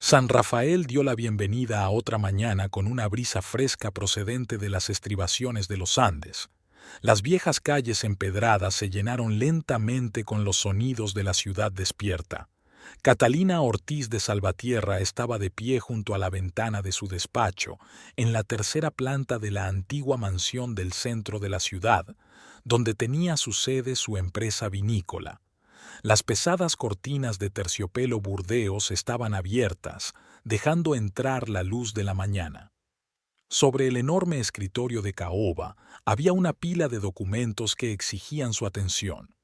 San Rafael dio la bienvenida a otra mañana con una brisa fresca procedente de las estribaciones de los Andes. Las viejas calles empedradas se llenaron lentamente con los sonidos de la ciudad despierta. Catalina Ortiz de Salvatierra estaba de pie junto a la ventana de su despacho, en la tercera planta de la antigua mansión del centro de la ciudad, donde tenía su sede su empresa vinícola. Las pesadas cortinas de terciopelo burdeos estaban abiertas, dejando entrar la luz de la mañana. Sobre el enorme escritorio de caoba había una pila de documentos que exigían su atención.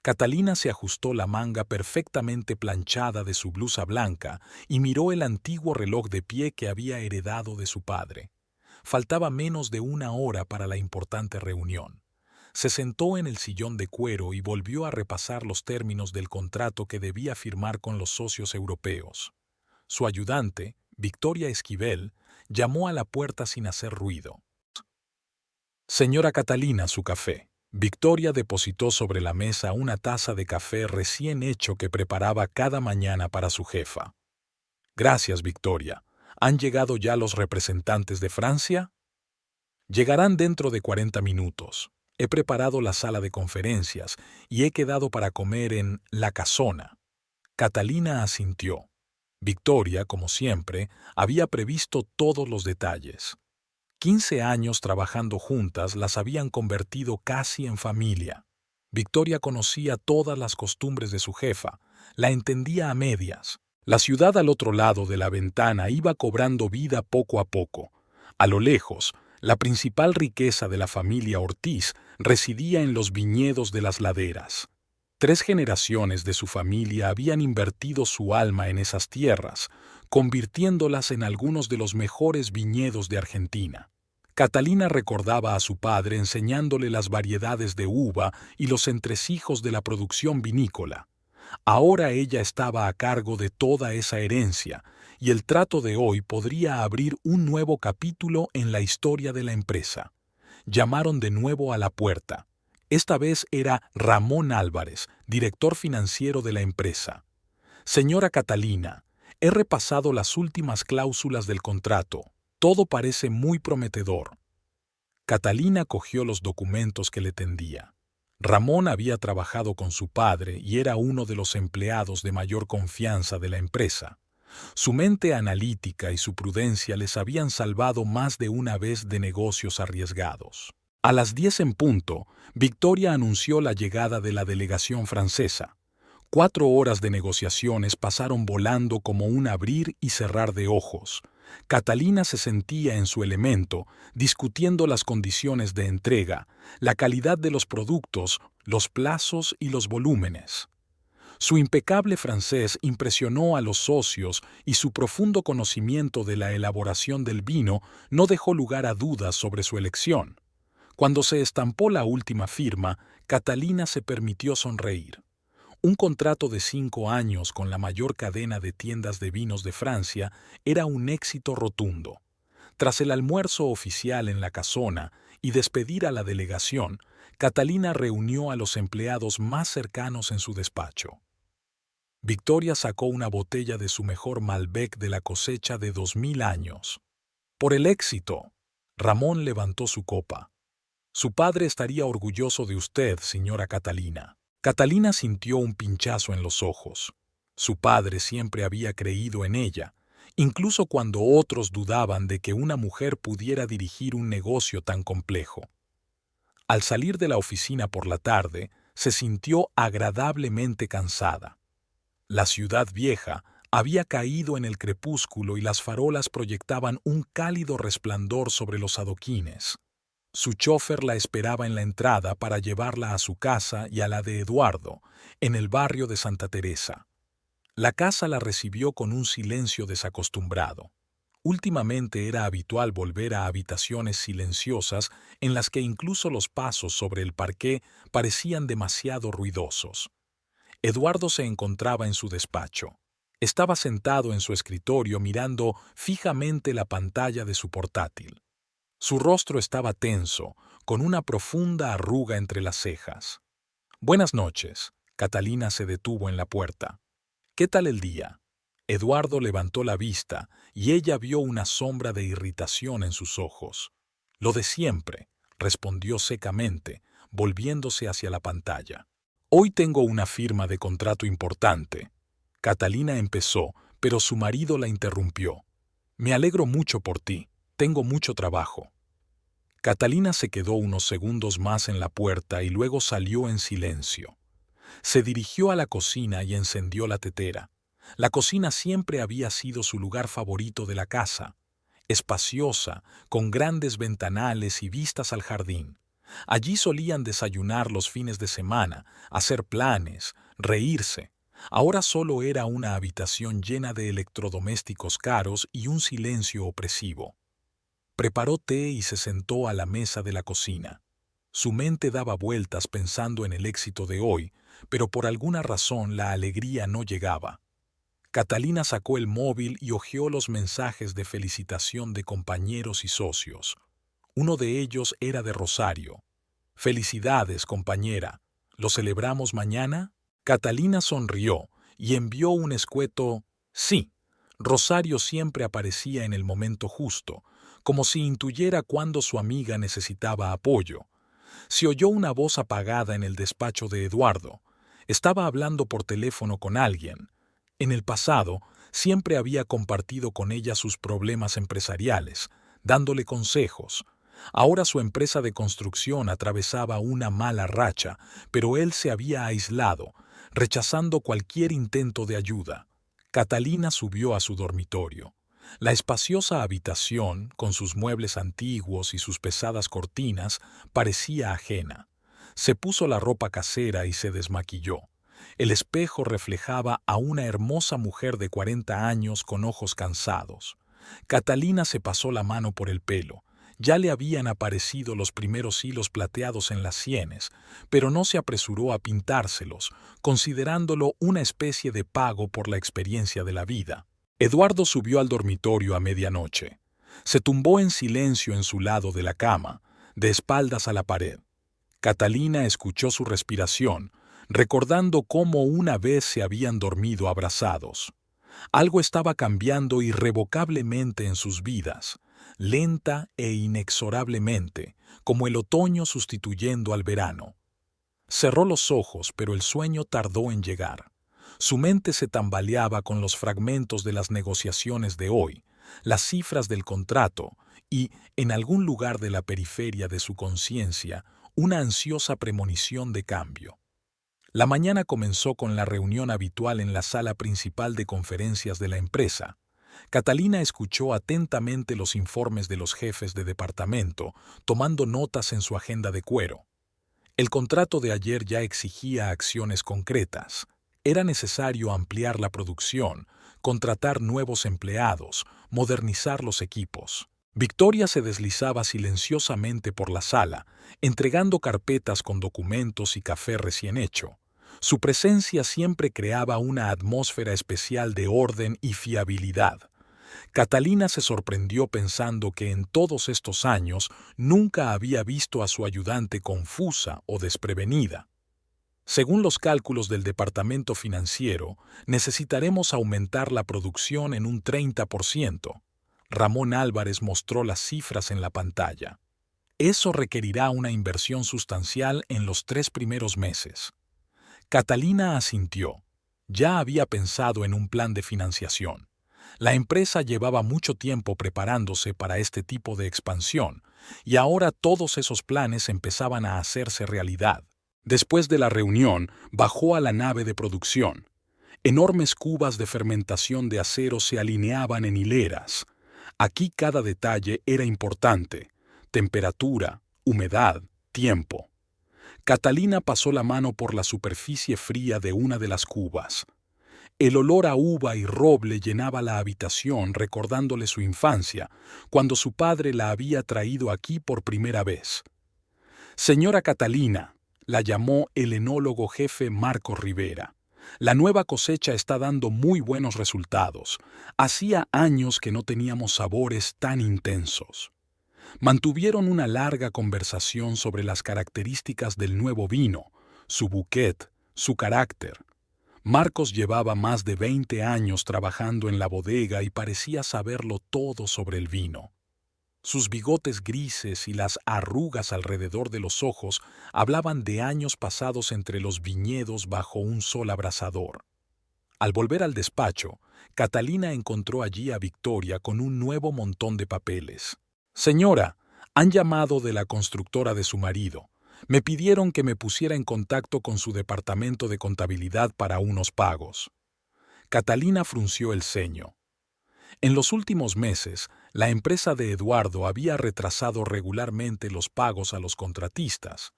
Catalina se ajustó la manga perfectamente planchada de su blusa blanca y miró el antiguo reloj de pie que había heredado de su padre. Faltaba menos de una hora para la importante reunión. Se sentó en el sillón de cuero y volvió a repasar los términos del contrato que debía firmar con los socios europeos. Su ayudante, Victoria Esquivel, llamó a la puerta sin hacer ruido. Señora Catalina, su café. Victoria depositó sobre la mesa una taza de café recién hecho que preparaba cada mañana para su jefa. Gracias, Victoria. ¿Han llegado ya los representantes de Francia? Llegarán dentro de 40 minutos. He preparado la sala de conferencias y he quedado para comer en La Casona. Catalina asintió. Victoria, como siempre, había previsto todos los detalles. 15 años trabajando juntas las habían convertido casi en familia. Victoria conocía todas las costumbres de su jefa, la entendía a medias. La ciudad al otro lado de la ventana iba cobrando vida poco a poco. A lo lejos, la principal riqueza de la familia Ortiz residía en los viñedos de las laderas. 3 generaciones de su familia habían invertido su alma en esas tierras, convirtiéndolas en algunos de los mejores viñedos de Argentina. Catalina recordaba a su padre enseñándole las variedades de uva y los entresijos de la producción vinícola. Ahora ella estaba a cargo de toda esa herencia, y el trato de hoy podría abrir un nuevo capítulo en la historia de la empresa. Llamaron de nuevo a la puerta. Esta vez era Ramón Álvarez, director financiero de la empresa. Señora Catalina, he repasado las últimas cláusulas del contrato. Todo parece muy prometedor. Catalina cogió los documentos que le tendía. Ramón había trabajado con su padre y era uno de los empleados de mayor confianza de la empresa. Su mente analítica y su prudencia les habían salvado más de una vez de negocios arriesgados. A las 10 en punto, Victoria anunció la llegada de la delegación francesa. 4 horas de negociaciones pasaron volando como un abrir y cerrar de ojos. Catalina se sentía en su elemento, discutiendo las condiciones de entrega, la calidad de los productos, los plazos y los volúmenes. Su impecable francés impresionó a los socios y su profundo conocimiento de la elaboración del vino no dejó lugar a dudas sobre su elección. Cuando se estampó la última firma, Catalina se permitió sonreír. Un contrato de 5 años con la mayor cadena de tiendas de vinos de Francia era un éxito rotundo. Tras el almuerzo oficial en la Casona y despedir a la delegación, Catalina reunió a los empleados más cercanos en su despacho. Victoria sacó una botella de su mejor Malbec de la cosecha de 2000 años. Por el éxito. Ramón levantó su copa. Su padre estaría orgulloso de usted, señora Catalina. Catalina sintió un pinchazo en los ojos. Su padre siempre había creído en ella, incluso cuando otros dudaban de que una mujer pudiera dirigir un negocio tan complejo. Al salir de la oficina por la tarde, se sintió agradablemente cansada. La ciudad vieja había caído en el crepúsculo y las farolas proyectaban un cálido resplandor sobre los adoquines. Su chófer la esperaba en la entrada para llevarla a su casa y a la de Eduardo, en el barrio de Santa Teresa. La casa la recibió con un silencio desacostumbrado. Últimamente era habitual volver a habitaciones silenciosas en las que incluso los pasos sobre el parqué parecían demasiado ruidosos. Eduardo se encontraba en su despacho. Estaba sentado en su escritorio mirando fijamente la pantalla de su portátil. Su rostro estaba tenso, con una profunda arruga entre las cejas. Buenas noches. Catalina se detuvo en la puerta. ¿Qué tal el día? Eduardo levantó la vista y ella vio una sombra de irritación en sus ojos. Lo de siempre, respondió secamente, volviéndose hacia la pantalla. Hoy tengo una firma de contrato importante. Catalina empezó, pero su marido la interrumpió. Me alegro mucho por ti, tengo mucho trabajo. Catalina se quedó unos segundos más en la puerta y luego salió en silencio. Se dirigió a la cocina y encendió la tetera. La cocina siempre había sido su lugar favorito de la casa, espaciosa, con grandes ventanales y vistas al jardín. Allí solían desayunar los fines de semana, hacer planes, reírse. Ahora solo era una habitación llena de electrodomésticos caros y un silencio opresivo. Preparó té y se sentó a la mesa de la cocina. Su mente daba vueltas pensando en el éxito de hoy, pero por alguna razón la alegría no llegaba. Catalina sacó el móvil y hojeó los mensajes de felicitación de compañeros y socios. Uno de ellos era de Rosario. «Felicidades, compañera. ¿Lo celebramos mañana?» Catalina sonrió y envió un escueto «sí». Rosario siempre aparecía en el momento justo, como si intuyera cuándo su amiga necesitaba apoyo. Se oyó una voz apagada en el despacho de Eduardo. Estaba hablando por teléfono con alguien. En el pasado, siempre había compartido con ella sus problemas empresariales, dándole consejos. Ahora su empresa de construcción atravesaba una mala racha, pero él se había aislado, rechazando cualquier intento de ayuda. Catalina subió a su dormitorio. La espaciosa habitación, con sus muebles antiguos y sus pesadas cortinas, parecía ajena. Se puso la ropa casera y se desmaquilló. El espejo reflejaba a una hermosa mujer de 40 años con ojos cansados. Catalina se pasó la mano por el pelo. Ya le habían aparecido los primeros hilos plateados en las sienes, pero no se apresuró a pintárselos, considerándolo una especie de pago por la experiencia de la vida. Eduardo subió al dormitorio a medianoche. Se tumbó en silencio en su lado de la cama, de espaldas a la pared. Catalina escuchó su respiración, recordando cómo una vez se habían dormido abrazados. Algo estaba cambiando irrevocablemente en sus vidas, lenta e inexorablemente, como el otoño sustituyendo al verano. Cerró los ojos, pero el sueño tardó en llegar. Su mente se tambaleaba con los fragmentos de las negociaciones de hoy, las cifras del contrato y, en algún lugar de la periferia de su conciencia, una ansiosa premonición de cambio. La mañana comenzó con la reunión habitual en la sala principal de conferencias de la empresa. Catalina escuchó atentamente los informes de los jefes de departamento, tomando notas en su agenda de cuero. El contrato de ayer ya exigía acciones concretas. Era necesario ampliar la producción, contratar nuevos empleados, modernizar los equipos. Victoria se deslizaba silenciosamente por la sala, entregando carpetas con documentos y café recién hecho. Su presencia siempre creaba una atmósfera especial de orden y fiabilidad. Catalina se sorprendió pensando que en todos estos años nunca había visto a su ayudante confusa o desprevenida. Según los cálculos del departamento financiero, necesitaremos aumentar la producción en un 30%. Ramón Álvarez mostró las cifras en la pantalla. Eso requerirá una inversión sustancial en los 3 primeros meses. Catalina asintió. Ya había pensado en un plan de financiación. La empresa llevaba mucho tiempo preparándose para este tipo de expansión, y ahora todos esos planes empezaban a hacerse realidad. Después de la reunión, bajó a la nave de producción. Enormes cubas de fermentación de acero se alineaban en hileras. Aquí cada detalle era importante: temperatura, humedad, tiempo. Catalina pasó la mano por la superficie fría de una de las cubas. El olor a uva y roble llenaba la habitación, recordándole su infancia, cuando su padre la había traído aquí por primera vez. «Señora Catalina», la llamó el enólogo jefe Marco Rivera. «La nueva cosecha está dando muy buenos resultados. Hacía años que no teníamos sabores tan intensos». Mantuvieron una larga conversación sobre las características del nuevo vino, su bouquet, su carácter. Marcos llevaba más de 20 años trabajando en la bodega y parecía saberlo todo sobre el vino. Sus bigotes grises y las arrugas alrededor de los ojos hablaban de años pasados entre los viñedos bajo un sol abrasador. Al volver al despacho, Catalina encontró allí a Victoria con un nuevo montón de papeles. «Señora, han llamado de la constructora de su marido. Me pidieron que me pusiera en contacto con su departamento de contabilidad para unos pagos». Catalina frunció el ceño. En los últimos meses, la empresa de Eduardo había retrasado regularmente los pagos a los contratistas.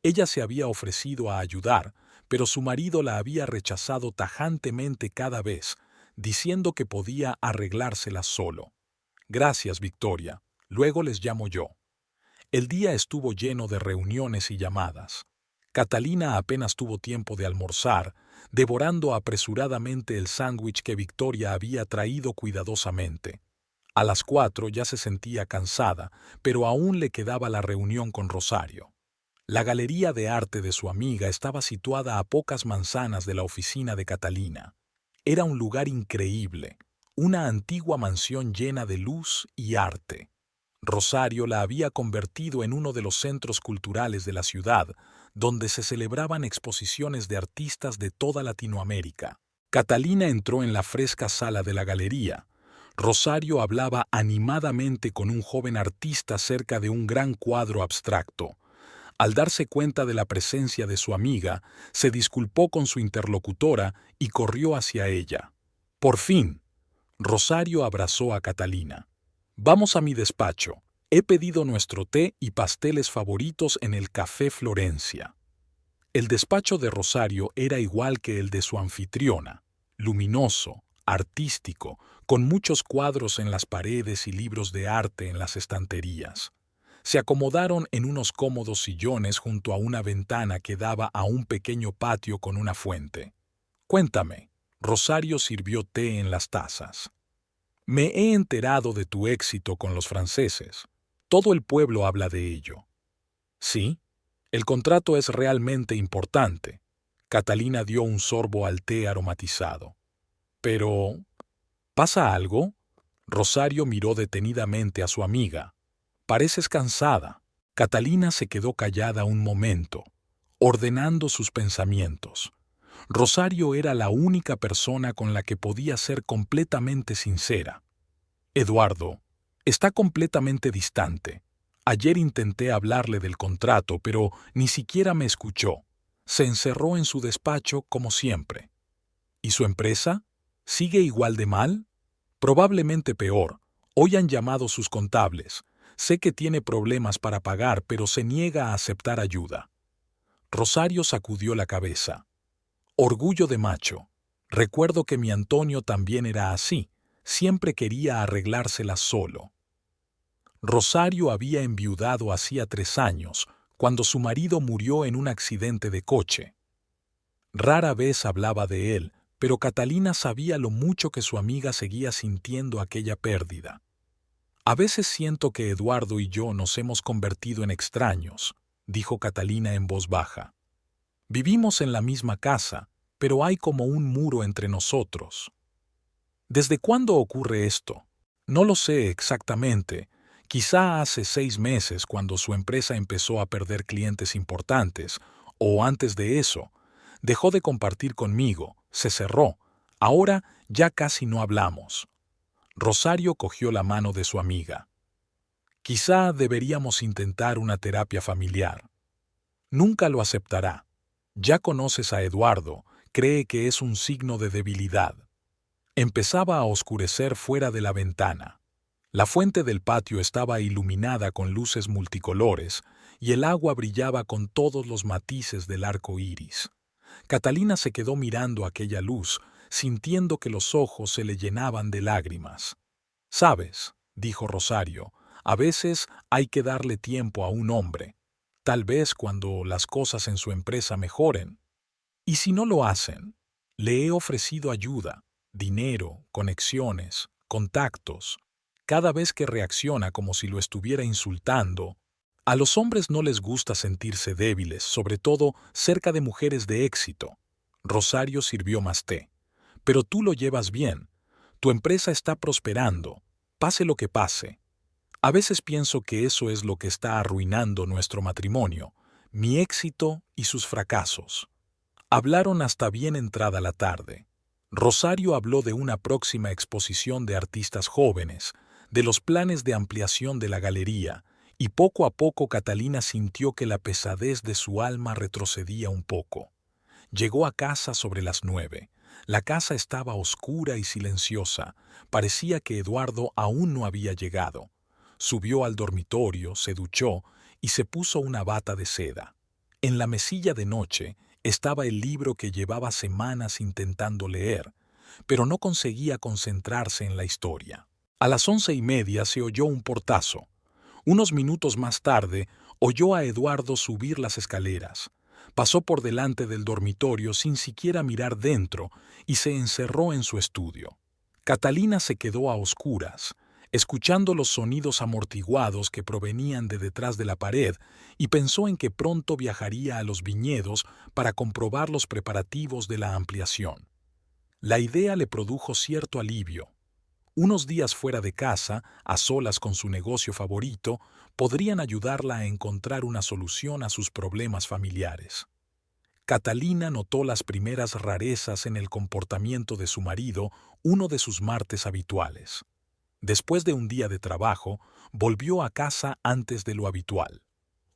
Ella se había ofrecido a ayudar, pero su marido la había rechazado tajantemente cada vez, diciendo que podía arreglárselas solo. «Gracias, Victoria. Luego les llamo yo». El día estuvo lleno de reuniones y llamadas. Catalina apenas tuvo tiempo de almorzar, devorando apresuradamente el sándwich que Victoria había traído cuidadosamente. A las 4 ya se sentía cansada, pero aún le quedaba la reunión con Rosario. La galería de arte de su amiga estaba situada a pocas manzanas de la oficina de Catalina. Era un lugar increíble, una antigua mansión llena de luz y arte. Rosario la había convertido en uno de los centros culturales de la ciudad, donde se celebraban exposiciones de artistas de toda Latinoamérica. Catalina entró en la fresca sala de la galería. Rosario hablaba animadamente con un joven artista cerca de un gran cuadro abstracto. Al darse cuenta de la presencia de su amiga, se disculpó con su interlocutora y corrió hacia ella. Por fin, Rosario abrazó a Catalina. «Vamos a mi despacho. He pedido nuestro té y pasteles favoritos en el Café Florencia». El despacho de Rosario era igual que el de su anfitriona, luminoso, artístico, con muchos cuadros en las paredes y libros de arte en las estanterías. Se acomodaron en unos cómodos sillones junto a una ventana que daba a un pequeño patio con una fuente. «Cuéntame». Rosario sirvió té en las tazas. «Me he enterado de tu éxito con los franceses. Todo el pueblo habla de ello». «Sí, el contrato es realmente importante». Catalina dio un sorbo al té aromatizado. «Pero, ¿pasa algo?» Rosario miró detenidamente a su amiga. «Pareces cansada». Catalina se quedó callada un momento, ordenando sus pensamientos. Rosario era la única persona con la que podía ser completamente sincera. «Eduardo, está completamente distante. Ayer intenté hablarle del contrato, pero ni siquiera me escuchó. Se encerró en su despacho como siempre». «¿Y su empresa? ¿Sigue igual de mal?» «Probablemente peor. Hoy han llamado sus contables. Sé que tiene problemas para pagar, pero se niega a aceptar ayuda». Rosario sacudió la cabeza. «Orgullo de macho. Recuerdo que mi Antonio también era así. Siempre quería arreglárselas solo». Rosario había enviudado hacía 3 años, cuando su marido murió en un accidente de coche. Rara vez hablaba de él, pero Catalina sabía lo mucho que su amiga seguía sintiendo aquella pérdida. «A veces siento que Eduardo y yo nos hemos convertido en extraños», dijo Catalina en voz baja. «Vivimos en la misma casa, pero hay como un muro entre nosotros». «¿Desde cuándo ocurre esto?» «No lo sé exactamente. Quizá hace 6 meses, cuando su empresa empezó a perder clientes importantes, o antes de eso. Dejó de compartir conmigo, se cerró. Ahora ya casi no hablamos». Rosario cogió la mano de su amiga. «Quizá deberíamos intentar una terapia familiar». «Nunca lo aceptará. Ya conoces a Eduardo, cree que es un signo de debilidad». Empezaba a oscurecer fuera de la ventana. La fuente del patio estaba iluminada con luces multicolores y el agua brillaba con todos los matices del arco iris. Catalina se quedó mirando aquella luz, sintiendo que los ojos se le llenaban de lágrimas. «¿Sabes?», dijo Rosario, «a veces hay que darle tiempo a un hombre. Tal vez cuando las cosas en su empresa mejoren. ¿Y si no lo hacen? Le he ofrecido ayuda, dinero, conexiones, contactos. Cada vez que reacciona como si lo estuviera insultando. A los hombres no les gusta sentirse débiles, sobre todo cerca de mujeres de éxito». Rosario sirvió más té. Pero tú lo llevas bien. Tu empresa está prosperando, pase lo que pase. A veces pienso que eso es lo que está arruinando nuestro matrimonio, mi éxito y sus fracasos. Hablaron hasta bien entrada la tarde. Rosario habló de una próxima exposición de artistas jóvenes, de los planes de ampliación de la galería, y poco a poco Catalina sintió que la pesadez de su alma retrocedía un poco. Llegó a casa sobre las 9. La casa estaba oscura y silenciosa. Parecía que Eduardo aún no había llegado. Subió al dormitorio, se duchó y se puso una bata de seda. En la mesilla de noche estaba el libro que llevaba semanas intentando leer, pero no conseguía concentrarse en la historia. A las 11:30 se oyó un portazo. Unos minutos más tarde, oyó a Eduardo subir las escaleras. Pasó por delante del dormitorio sin siquiera mirar dentro y se encerró en su estudio. Catalina se quedó a oscuras, escuchando los sonidos amortiguados que provenían de detrás de la pared, y pensó en que pronto viajaría a los viñedos para comprobar los preparativos de la ampliación. La idea le produjo cierto alivio. Unos días fuera de casa, a solas con su negocio favorito, podrían ayudarla a encontrar una solución a sus problemas familiares. Catalina notó las primeras rarezas en el comportamiento de su marido uno de sus martes habituales. Después de un día de trabajo, volvió a casa antes de lo habitual.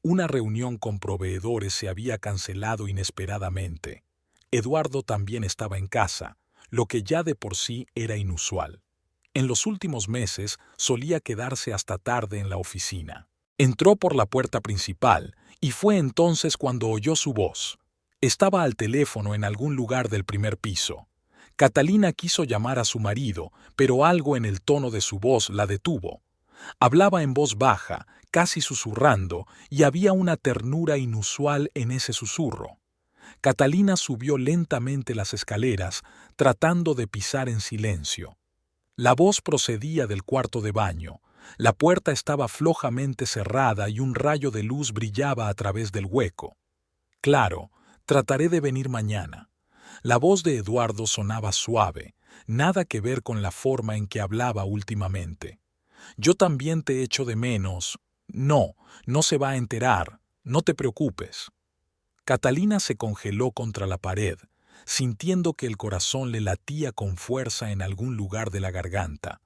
Una reunión con proveedores se había cancelado inesperadamente. Eduardo también estaba en casa, lo que ya de por sí era inusual. En los últimos meses solía quedarse hasta tarde en la oficina. Entró por la puerta principal y fue entonces cuando oyó su voz. Estaba al teléfono en algún lugar del primer piso. Catalina quiso llamar a su marido, pero algo en el tono de su voz la detuvo. Hablaba en voz baja, casi susurrando, y había una ternura inusual en ese susurro. Catalina subió lentamente las escaleras, tratando de pisar en silencio. La voz procedía del cuarto de baño. La puerta estaba flojamente cerrada y un rayo de luz brillaba a través del hueco. Claro, trataré de venir mañana. La voz de Eduardo sonaba suave, nada que ver con la forma en que hablaba últimamente. Yo también te echo de menos. No, no se va a enterar. No te preocupes. Catalina se congeló contra la pared, sintiendo que el corazón le latía con fuerza en algún lugar de la garganta.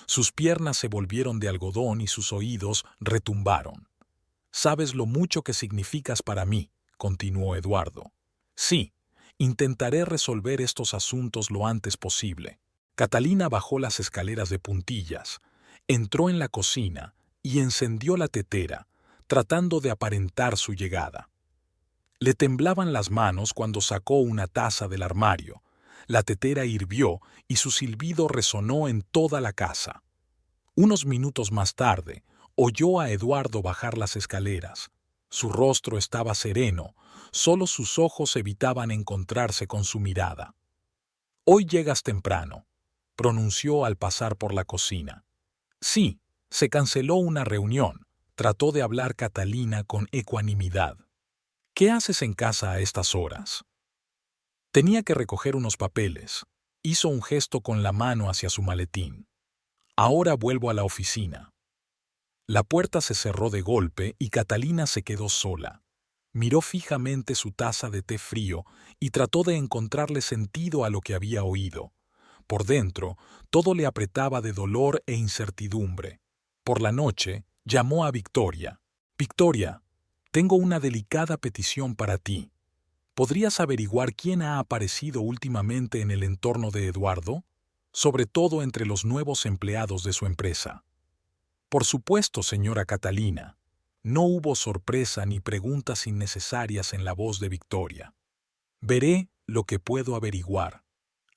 Sus piernas se volvieron de algodón y sus oídos retumbaron. «Sabes lo mucho que significas para mí», continuó Eduardo. «Sí, intentaré resolver estos asuntos lo antes posible». Catalina bajó las escaleras de puntillas, entró en la cocina y encendió la tetera, tratando de aparentar su llegada. Le temblaban las manos cuando sacó una taza del armario. La tetera hirvió y su silbido resonó en toda la casa. Unos minutos más tarde, oyó a Eduardo bajar las escaleras. Su rostro estaba sereno, solo sus ojos evitaban encontrarse con su mirada. «Hoy llegas temprano», pronunció al pasar por la cocina. «Sí, se canceló una reunión», trató de hablar Catalina con ecuanimidad. «¿Qué haces en casa a estas horas?» Tenía que recoger unos papeles. Hizo un gesto con la mano hacia su maletín. «Ahora vuelvo a la oficina». La puerta se cerró de golpe y Catalina se quedó sola. Miró fijamente su taza de té frío y trató de encontrarle sentido a lo que había oído. Por dentro, todo le apretaba de dolor e incertidumbre. Por la noche, llamó a Victoria. «Victoria, tengo una delicada petición para ti. ¿Podrías averiguar quién ha aparecido últimamente en el entorno de Eduardo? Sobre todo entre los nuevos empleados de su empresa». «Por supuesto, señora Catalina». No hubo sorpresa ni preguntas innecesarias en la voz de Victoria. «Veré lo que puedo averiguar».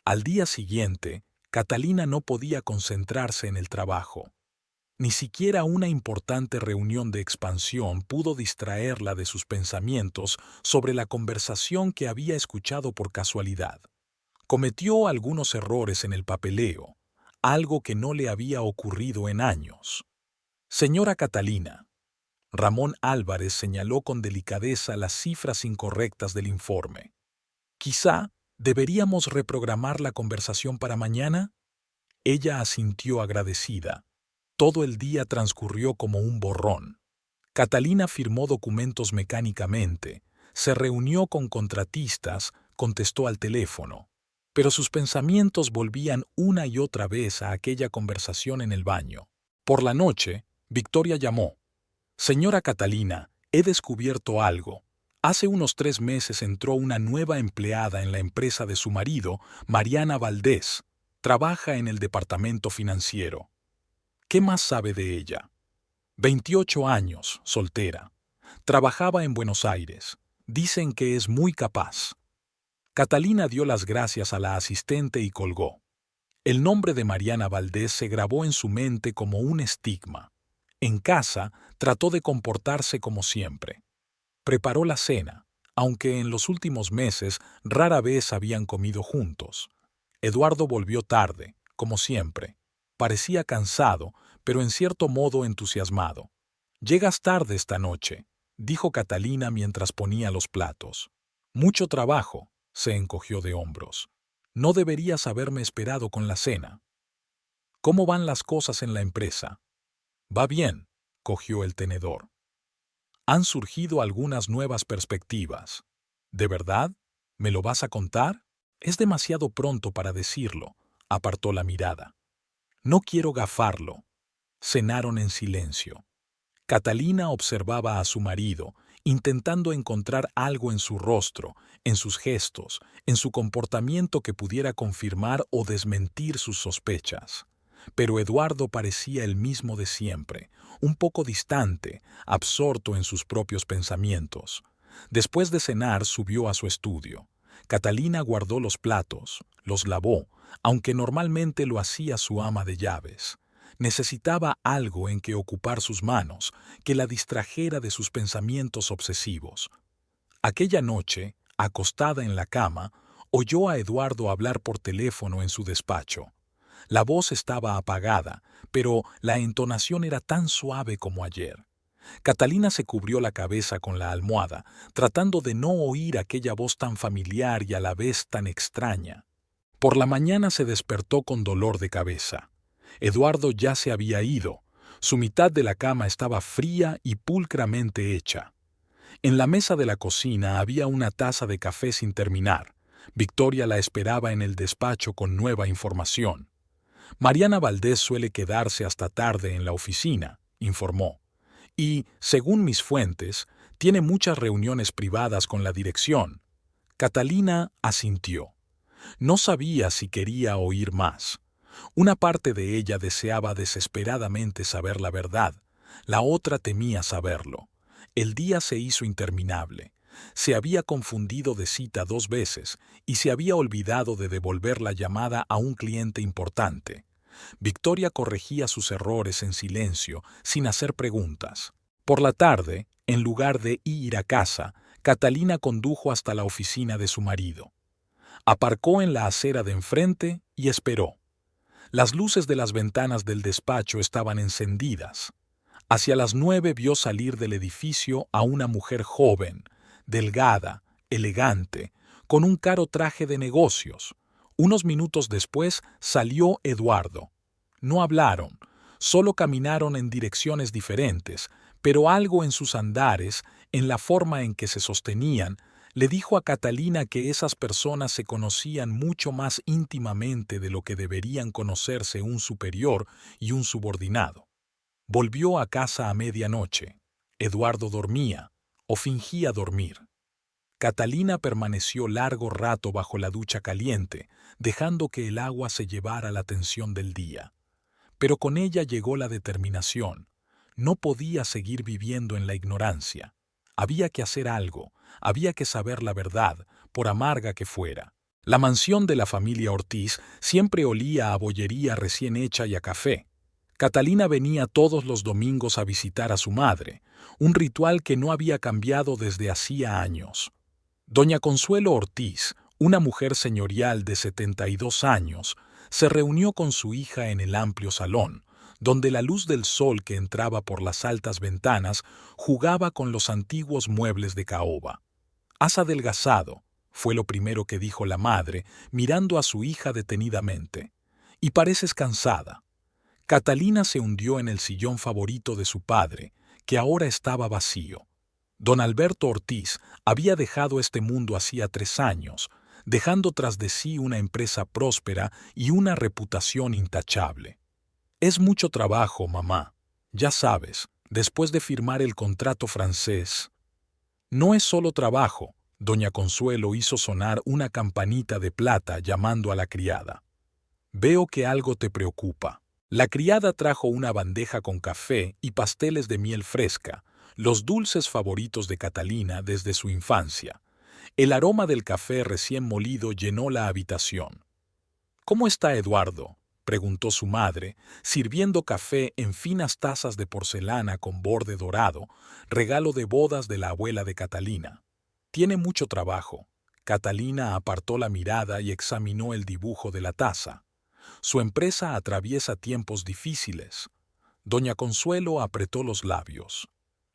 Al día siguiente, Catalina no podía concentrarse en el trabajo. Ni siquiera una importante reunión de expansión pudo distraerla de sus pensamientos sobre la conversación que había escuchado por casualidad. Cometió algunos errores en el papeleo, algo que no le había ocurrido en años. «Señora Catalina», Ramón Álvarez señaló con delicadeza las cifras incorrectas del informe. «Quizá ¿Deberíamos reprogramar la conversación para mañana? Ella asintió agradecida. Todo el día transcurrió como un borrón. Catalina firmó documentos mecánicamente, se reunió con contratistas, contestó al teléfono. Pero sus pensamientos volvían una y otra vez a aquella conversación en el baño. Por la noche, Victoria llamó. Señora Catalina, he descubierto algo. Hace unos 3 meses entró una nueva empleada en la empresa de su marido, Mariana Valdés. Trabaja en el departamento financiero. ¿Qué más sabe de ella? 28 años, soltera. Trabajaba en Buenos Aires. Dicen que es muy capaz. Catalina dio las gracias a la asistente y colgó. El nombre de Mariana Valdés se grabó en su mente como un estigma. En casa, trató de comportarse como siempre. Preparó la cena, aunque en los últimos meses rara vez habían comido juntos. Eduardo volvió tarde, como siempre. Parecía cansado, pero en cierto modo entusiasmado. «Llegas tarde esta noche», dijo Catalina mientras ponía los platos. «Mucho trabajo», se encogió de hombros. «No deberías haberme esperado con la cena». «¿Cómo van las cosas en la empresa?» «Va bien», cogió el tenedor. «Han surgido algunas nuevas perspectivas». «¿De verdad? ¿Me lo vas a contar?» «Es demasiado pronto para decirlo», apartó la mirada. «No quiero gafarlo». Cenaron en silencio. Catalina observaba a su marido, intentando encontrar algo en su rostro, en sus gestos, en su comportamiento que pudiera confirmar o desmentir sus sospechas. Pero Eduardo parecía el mismo de siempre, un poco distante, absorto en sus propios pensamientos. Después de cenar, subió a su estudio. Catalina guardó los platos, los lavó, aunque normalmente lo hacía su ama de llaves. Necesitaba algo en que ocupar sus manos, que la distrajera de sus pensamientos obsesivos. Aquella noche, acostada en la cama, oyó a Eduardo hablar por teléfono en su despacho. La voz estaba apagada, pero la entonación era tan suave como ayer. Catalina se cubrió la cabeza con la almohada, tratando de no oír aquella voz tan familiar y a la vez tan extraña. Por la mañana se despertó con dolor de cabeza. Eduardo ya se había ido. Su mitad de la cama estaba fría y pulcramente hecha. En la mesa de la cocina había una taza de café sin terminar. Victoria la esperaba en el despacho con nueva información. Mariana Valdés suele quedarse hasta tarde en la oficina, informó. Y, según mis fuentes, tiene muchas reuniones privadas con la dirección. Catalina asintió. No sabía si quería oír más. Una parte de ella deseaba desesperadamente saber la verdad, la otra temía saberlo. El día se hizo interminable. Se había confundido de cita 2 veces y se había olvidado de devolver la llamada a un cliente importante. Victoria corregía sus errores en silencio, sin hacer preguntas. Por la tarde, en lugar de ir a casa, Catalina condujo hasta la oficina de su marido. Aparcó en la acera de enfrente y esperó. Las luces de las ventanas del despacho estaban encendidas. Hacia las 9 vio salir del edificio a una mujer joven, delgada, elegante, con un caro traje de negocios. Unos minutos después salió Eduardo. No hablaron, solo caminaron en direcciones diferentes, pero algo en sus andares, en la forma en que se sostenían, le dijo a Catalina que esas personas se conocían mucho más íntimamente de lo que deberían conocerse un superior y un subordinado. Volvió a casa a medianoche. Eduardo dormía, o fingía dormir. Catalina permaneció largo rato bajo la ducha caliente, dejando que el agua se llevara la tensión del día. Pero con ella llegó la determinación. No podía seguir viviendo en la ignorancia. Había que hacer algo, había que saber la verdad, por amarga que fuera. La mansión de la familia Ortiz siempre olía a bollería recién hecha y a café. Catalina venía todos los domingos a visitar a su madre, un ritual que no había cambiado desde hacía años. Doña Consuelo Ortiz, una mujer señorial de 72 años, se reunió con su hija en el amplio salón, donde la luz del sol que entraba por las altas ventanas jugaba con los antiguos muebles de caoba. «Has adelgazado», fue lo primero que dijo la madre, mirando a su hija detenidamente. Y pareces cansada. Catalina se hundió en el sillón favorito de su padre, que ahora estaba vacío. Don Alberto Ortiz había dejado este mundo hacía 3 años, dejando tras de sí una empresa próspera y una reputación intachable. Es mucho trabajo, mamá. Ya sabes, después de firmar el contrato francés. No es solo trabajo. Doña Consuelo hizo sonar una campanita de plata llamando a la criada. Veo que algo te preocupa. La criada trajo una bandeja con café y pasteles de miel fresca, los dulces favoritos de Catalina desde su infancia. El aroma del café recién molido llenó la habitación. ¿Cómo está Eduardo?, preguntó su madre, sirviendo café en finas tazas de porcelana con borde dorado, regalo de bodas de la abuela de Catalina. Tiene mucho trabajo. Catalina apartó la mirada y examinó el dibujo de la taza. Su empresa atraviesa tiempos difíciles. Doña Consuelo apretó los labios.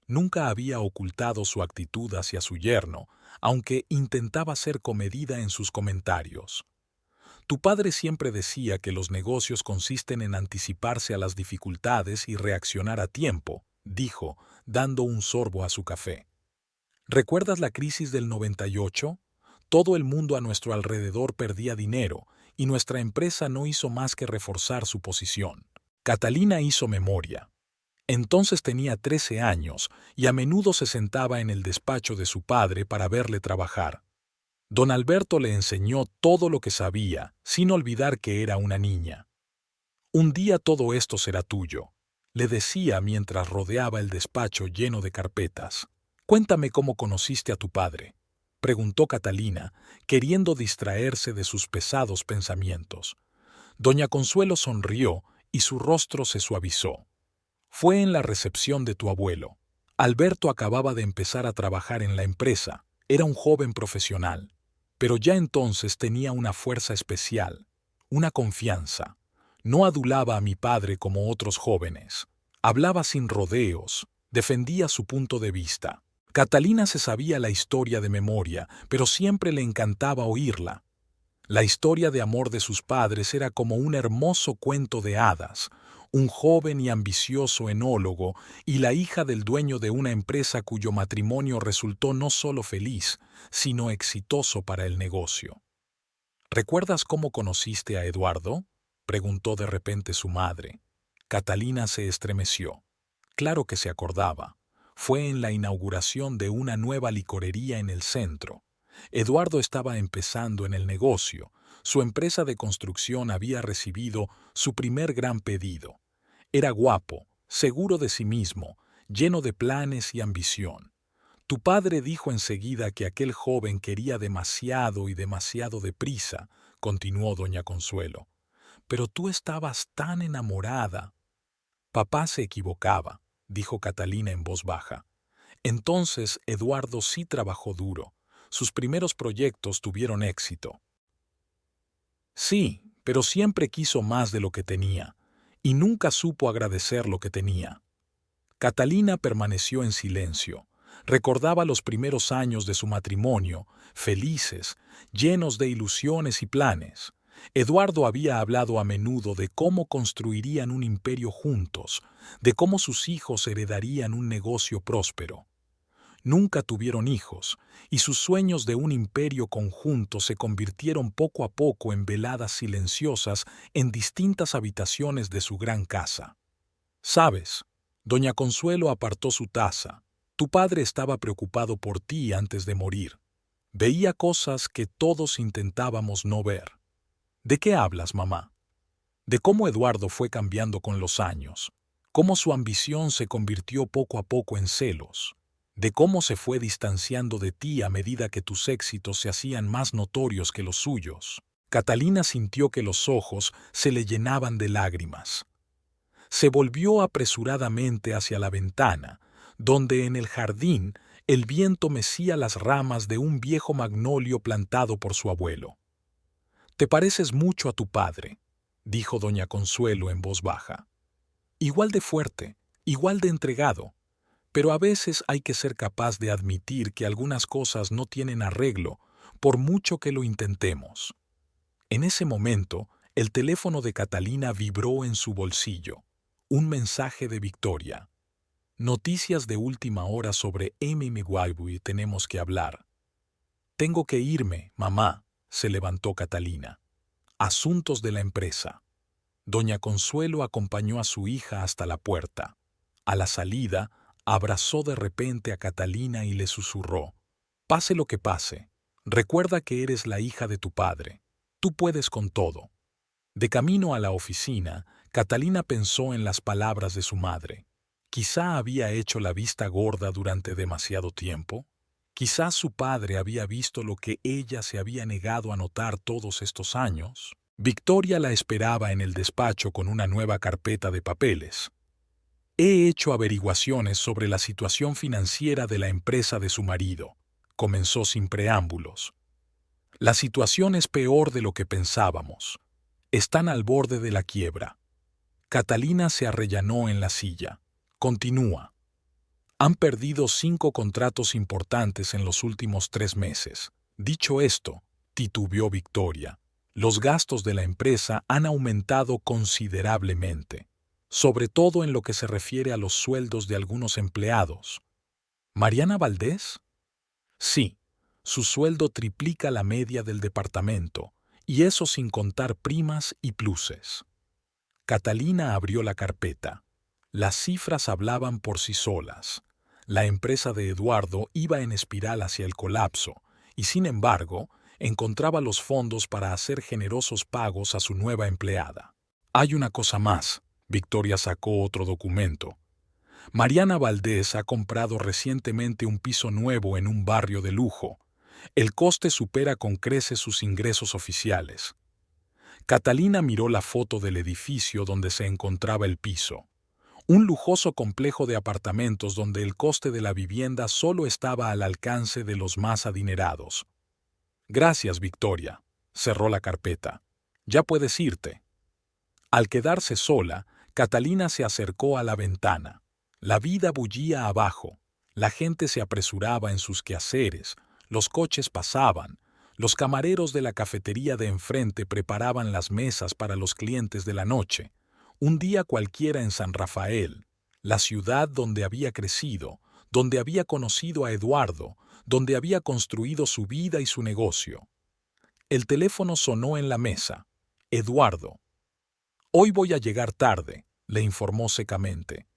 Nunca había ocultado su actitud hacia su yerno, aunque intentaba ser comedida en sus comentarios. Tu padre siempre decía que los negocios consisten en anticiparse a las dificultades y reaccionar a tiempo, dijo, dando un sorbo a su café. ¿Recuerdas la crisis del 98? Todo el mundo a nuestro alrededor perdía dinero y nuestra empresa no hizo más que reforzar su posición. Catalina hizo memoria. Entonces tenía 13 años y a menudo se sentaba en el despacho de su padre para verle trabajar. Don Alberto le enseñó todo lo que sabía, sin olvidar que era una niña. Un día todo esto será tuyo, le decía mientras rodeaba el despacho lleno de carpetas. Cuéntame cómo conociste a tu padre, preguntó Catalina, queriendo distraerse de sus pesados pensamientos. Doña Consuelo sonrió y su rostro se suavizó. Fue en la recepción de tu abuelo. Alberto acababa de empezar a trabajar en la empresa, era un joven profesional. Pero ya entonces tenía una fuerza especial, una confianza. No adulaba a mi padre como otros jóvenes. Hablaba sin rodeos, defendía su punto de vista. Catalina se sabía la historia de memoria, pero siempre le encantaba oírla. La historia de amor de sus padres era como un hermoso cuento de hadas, un joven y ambicioso enólogo y la hija del dueño de una empresa cuyo matrimonio resultó no solo feliz, sino exitoso para el negocio. ¿Recuerdas cómo conociste a Eduardo?, preguntó de repente su madre. Catalina se estremeció. Claro que se acordaba. Fue en la inauguración de una nueva licorería en el centro. Eduardo estaba empezando en el negocio. Su empresa de construcción había recibido su primer gran pedido. Era guapo, seguro de sí mismo, lleno de planes y ambición. Tu padre dijo enseguida que aquel joven quería demasiado y demasiado deprisa, continuó doña Consuelo. Pero tú estabas tan enamorada. Papá se equivocaba, dijo Catalina en voz baja. Entonces Eduardo sí trabajó duro. Sus primeros proyectos tuvieron éxito. Sí, pero siempre quiso más de lo que tenía, y nunca supo agradecer lo que tenía. Catalina permaneció en silencio. Recordaba los primeros años de su matrimonio, felices, llenos de ilusiones y planes. Eduardo había hablado a menudo de cómo construirían un imperio juntos, de cómo sus hijos heredarían un negocio próspero. Nunca tuvieron hijos, y sus sueños de un imperio conjunto se convirtieron poco a poco en veladas silenciosas en distintas habitaciones de su gran casa. ¿Sabes? Doña Consuelo apartó su taza. Tu padre estaba preocupado por ti antes de morir. Veía cosas que todos intentábamos no ver. ¿De qué hablas, mamá? De cómo Eduardo fue cambiando con los años, cómo su ambición se convirtió poco a poco en celos, de cómo se fue distanciando de ti a medida que tus éxitos se hacían más notorios que los suyos. Catalina sintió que los ojos se le llenaban de lágrimas. Se volvió apresuradamente hacia la ventana, donde en el jardín el viento mecía las ramas de un viejo magnolio plantado por su abuelo. «Te pareces mucho a tu padre», dijo doña Consuelo en voz baja. «Igual de fuerte, igual de entregado, pero a veces hay que ser capaz de admitir que algunas cosas no tienen arreglo, por mucho que lo intentemos. En ese momento, el teléfono de Catalina vibró en su bolsillo. Un mensaje de Victoria. Noticias de última hora sobre Amy Miguel, tenemos que hablar. Tengo que irme, mamá, se levantó Catalina. Asuntos de la empresa. Doña Consuelo acompañó a su hija hasta la puerta. A la salida, abrazó de repente a Catalina y le susurró: pase lo que pase, recuerda que eres la hija de tu padre. Tú puedes con todo. De camino a la oficina, Catalina pensó en las palabras de su madre. Quizá había hecho la vista gorda durante demasiado tiempo. Quizás su padre había visto lo que ella se había negado a notar todos estos años. Victoria la esperaba en el despacho con una nueva carpeta de papeles. He hecho averiguaciones sobre la situación financiera de la empresa de su marido. Comenzó sin preámbulos. La situación es peor de lo que pensábamos. Están al borde de la quiebra. Catalina se arrellanó en la silla. Continúa. Han perdido 5 contratos importantes en los últimos 3 meses. Dicho esto, titubeó Victoria, los gastos de la empresa han aumentado considerablemente, sobre todo en lo que se refiere a los sueldos de algunos empleados. ¿Mariana Valdés? Sí, su sueldo triplica la media del departamento, y eso sin contar primas y pluses. Catalina abrió la carpeta. Las cifras hablaban por sí solas. La empresa de Eduardo iba en espiral hacia el colapso, y sin embargo, encontraba los fondos para hacer generosos pagos a su nueva empleada. Hay una cosa más. Victoria sacó otro documento. Mariana Valdés ha comprado recientemente un piso nuevo en un barrio de lujo. El coste supera con creces sus ingresos oficiales. Catalina miró la foto del edificio donde se encontraba el piso. Un lujoso complejo de apartamentos donde el coste de la vivienda solo estaba al alcance de los más adinerados. Gracias, Victoria. Cerró la carpeta. Ya puedes irte. Al quedarse sola, Catalina se acercó a la ventana. La vida bullía abajo. La gente se apresuraba en sus quehaceres. Los coches pasaban. Los camareros de la cafetería de enfrente preparaban las mesas para los clientes de la noche. Un día cualquiera en San Rafael, la ciudad donde había crecido, donde había conocido a Eduardo, donde había construido su vida y su negocio. El teléfono sonó en la mesa. Eduardo. Hoy voy a llegar tarde, le informó secamente.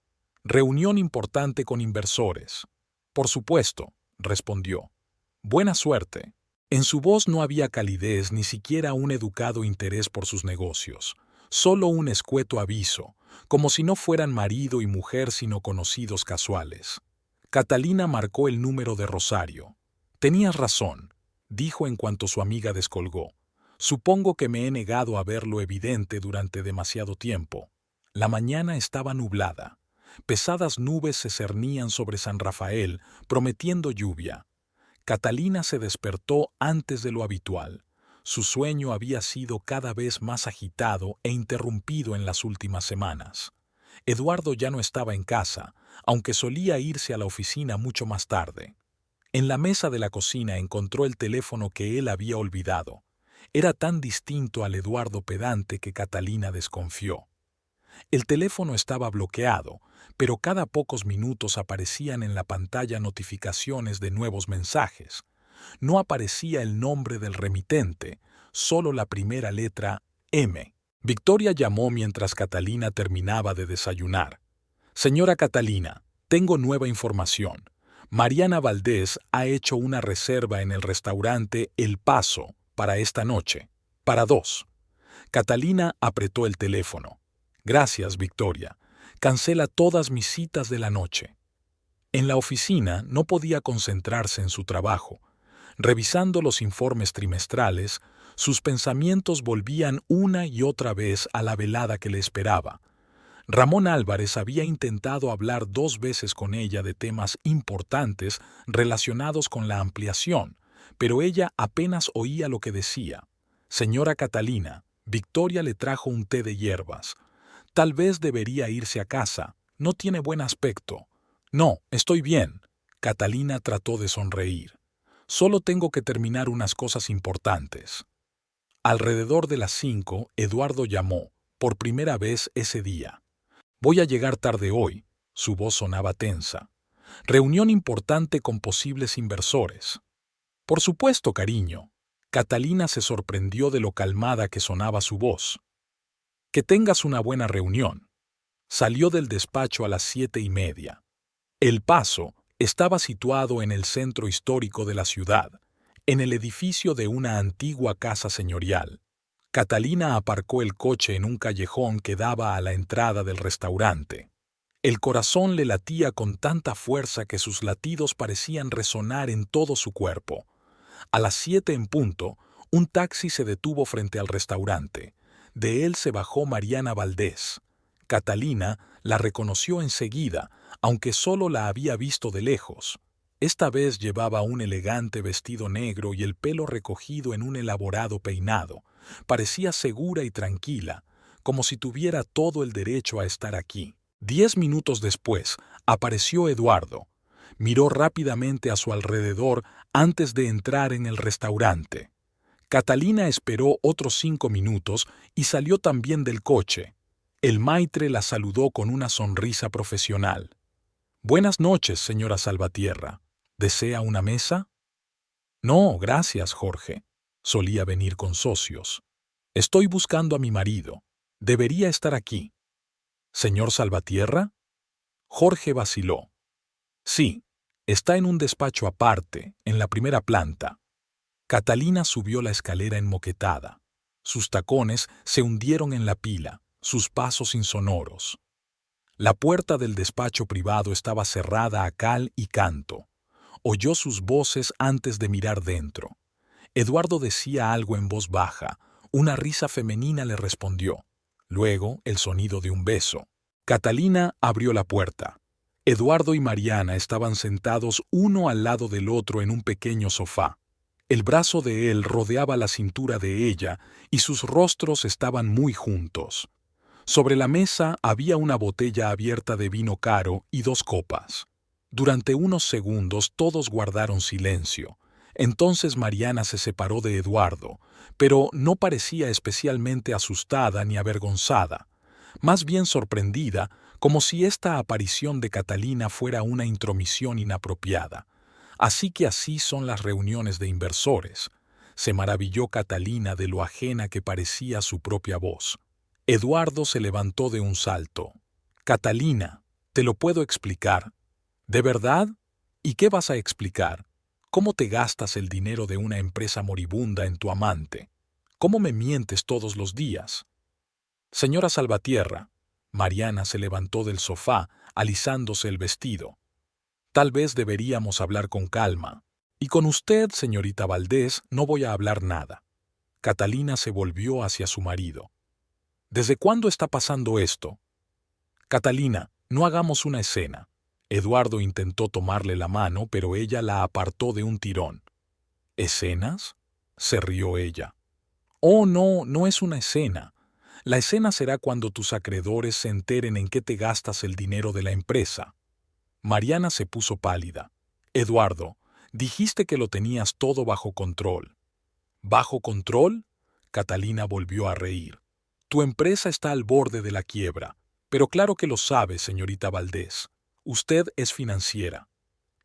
Reunión importante con inversores. Por supuesto, respondió. Buena suerte. En su voz no había calidez, ni siquiera un educado interés por sus negocios. Solo un escueto aviso, como si no fueran marido y mujer sino conocidos casuales. Catalina marcó el número de Rosario. Tenías razón, dijo en cuanto su amiga descolgó. Supongo que me he negado a ver lo evidente durante demasiado tiempo. La mañana estaba nublada. Pesadas nubes se cernían sobre San Rafael, prometiendo lluvia. Catalina se despertó antes de lo habitual. Su sueño había sido cada vez más agitado e interrumpido en las últimas semanas. Eduardo ya no estaba en casa, aunque solía irse a la oficina mucho más tarde. En la mesa de la cocina encontró el teléfono que él había olvidado. Era tan distinto al Eduardo pedante que Catalina desconfió. El teléfono estaba bloqueado, pero cada pocos minutos aparecían en la pantalla notificaciones de nuevos mensajes. No aparecía el nombre del remitente, solo la primera letra M. Victoria llamó mientras Catalina terminaba de desayunar. Señora Catalina, tengo nueva información. Mariana Valdés ha hecho una reserva en el restaurante El Paso para esta noche, para 2. Catalina apretó el teléfono. Gracias, Victoria. Cancela todas mis citas de la noche. En la oficina no podía concentrarse en su trabajo. Revisando los informes trimestrales, sus pensamientos volvían una y otra vez a la velada que le esperaba. Ramón Álvarez había intentado hablar 2 veces con ella de temas importantes relacionados con la ampliación, pero ella apenas oía lo que decía. Señora Catalina, Victoria le trajo un té de hierbas. Tal vez debería irse a casa. No tiene buen aspecto. No, estoy bien. Catalina trató de sonreír. Solo tengo que terminar unas cosas importantes. Alrededor de las 5, Eduardo llamó, por primera vez ese día. Voy a llegar tarde hoy. Su voz sonaba tensa. Reunión importante con posibles inversores. Por supuesto, cariño. Catalina se sorprendió de lo calmada que sonaba su voz. Que tengas una buena reunión. Salió del despacho a las 7:30. El Paso estaba situado en el centro histórico de la ciudad, en el edificio de una antigua casa señorial. Catalina aparcó el coche en un callejón que daba a la entrada del restaurante. El corazón le latía con tanta fuerza que sus latidos parecían resonar en todo su cuerpo. A las 7 en punto, un taxi se detuvo frente al restaurante. De él se bajó Mariana Valdés. Catalina la reconoció enseguida, aunque solo la había visto de lejos. Esta vez llevaba un elegante vestido negro y el pelo recogido en un elaborado peinado. Parecía segura y tranquila, como si tuviera todo el derecho a estar aquí. 10 minutos después, apareció Eduardo. Miró rápidamente a su alrededor antes de entrar en el restaurante. Catalina esperó otros 5 minutos y salió también del coche. El maitre la saludó con una sonrisa profesional. «Buenas noches, señora Salvatierra. ¿Desea una mesa?» «No, gracias, Jorge. Solía venir con socios. Estoy buscando a mi marido. Debería estar aquí». «¿Señor Salvatierra?» Jorge vaciló. «Sí, está en un despacho aparte, en la primera planta». Catalina subió la escalera enmoquetada. Sus tacones se hundieron en la pila, sus pasos insonoros. La puerta del despacho privado estaba cerrada a cal y canto. Oyó sus voces antes de mirar dentro. Eduardo decía algo en voz baja. Una risa femenina le respondió. Luego, el sonido de un beso. Catalina abrió la puerta. Eduardo y Mariana estaban sentados uno al lado del otro en un pequeño sofá. El brazo de él rodeaba la cintura de ella y sus rostros estaban muy juntos. Sobre la mesa había una botella abierta de vino caro y 2 copas. Durante unos segundos todos guardaron silencio. Entonces Mariana se separó de Eduardo, pero no parecía especialmente asustada ni avergonzada, más bien sorprendida, como si esta aparición de Catalina fuera una intromisión inapropiada. Así que así son las reuniones de inversores. Se maravilló Catalina de lo ajena que parecía su propia voz. Eduardo se levantó de un salto. «Catalina, ¿te lo puedo explicar?» «¿De verdad? ¿Y qué vas a explicar? ¿Cómo te gastas el dinero de una empresa moribunda en tu amante? ¿Cómo me mientes todos los días?» «Señora Salvatierra». Mariana se levantó del sofá, alisándose el vestido. «Tal vez deberíamos hablar con calma. Y con usted, señorita Valdés, no voy a hablar nada». Catalina se volvió hacia su marido. «¿Desde cuándo está pasando esto?» «Catalina, no hagamos una escena». Eduardo intentó tomarle la mano, pero ella la apartó de un tirón. «¿Escenas?», se rió ella. «Oh, no, no es una escena. La escena será cuando tus acreedores se enteren en qué te gastas el dinero de la empresa». Mariana se puso pálida. «Eduardo, dijiste que lo tenías todo bajo control». «¿Bajo control?», Catalina volvió a reír. «Tu empresa está al borde de la quiebra, pero claro que lo sabe, señorita Valdés. Usted es financiera».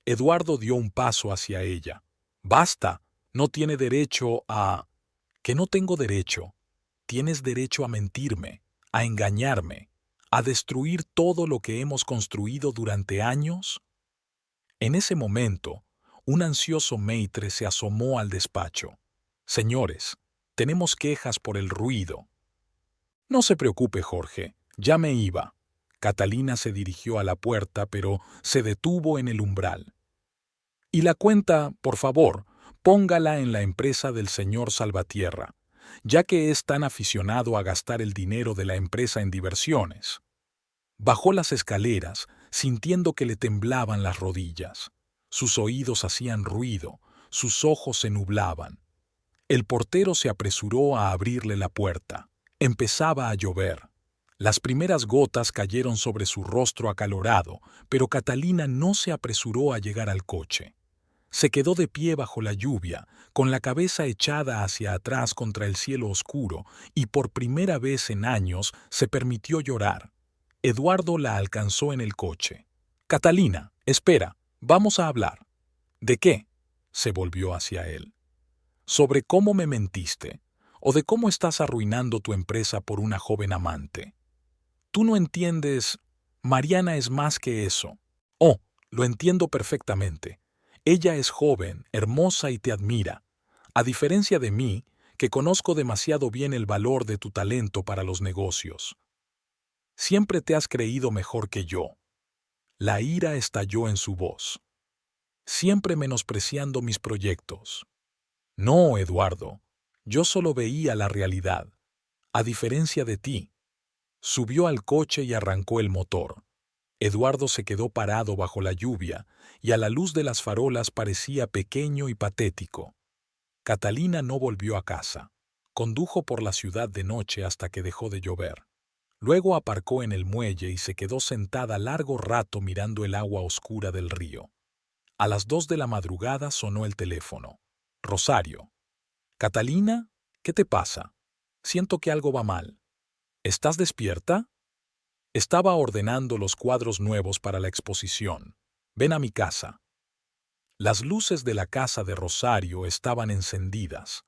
Eduardo dio un paso hacia ella. «Basta, no tiene derecho a...» «¿Que no tengo derecho? Tienes derecho a mentirme, a engañarme, a destruir todo lo que hemos construido durante años». En ese momento, un ansioso maitre se asomó al despacho. «Señores, tenemos quejas por el ruido». «No se preocupe, Jorge, ya me iba». Catalina se dirigió a la puerta, pero se detuvo en el umbral. «Y la cuenta, por favor, póngala en la empresa del señor Salvatierra, ya que es tan aficionado a gastar el dinero de la empresa en diversiones». Bajó las escaleras, sintiendo que le temblaban las rodillas. Sus oídos hacían ruido, sus ojos se nublaban. El portero se apresuró a abrirle la puerta. Empezaba a llover. Las primeras gotas cayeron sobre su rostro acalorado, pero Catalina no se apresuró a llegar al coche. Se quedó de pie bajo la lluvia, con la cabeza echada hacia atrás contra el cielo oscuro, y por primera vez en años se permitió llorar. Eduardo la alcanzó en el coche. «Catalina, espera, vamos a hablar». «¿De qué?», se volvió hacia él. «¿Sobre cómo me mentiste? ¿O de cómo estás arruinando tu empresa por una joven amante? Tú no entiendes. Mariana es más que eso». «Oh, lo entiendo perfectamente. Ella es joven, hermosa y te admira. A diferencia de mí, que conozco demasiado bien el valor de tu talento para los negocios. Siempre te has creído mejor que yo». La ira estalló en su voz. «Siempre menospreciando mis proyectos». «No, Eduardo. Yo solo veía la realidad. A diferencia de ti». Subió al coche y arrancó el motor. Eduardo se quedó parado bajo la lluvia y a la luz de las farolas parecía pequeño y patético. Catalina no volvió a casa. Condujo por la ciudad de noche hasta que dejó de llover. Luego aparcó en el muelle y se quedó sentada largo rato mirando el agua oscura del río. A las 2 de la madrugada sonó el teléfono. Rosario. «Catalina, ¿qué te pasa? Siento que algo va mal. ¿Estás despierta?» «Estaba ordenando los cuadros nuevos para la exposición. Ven a mi casa». Las luces de la casa de Rosario estaban encendidas.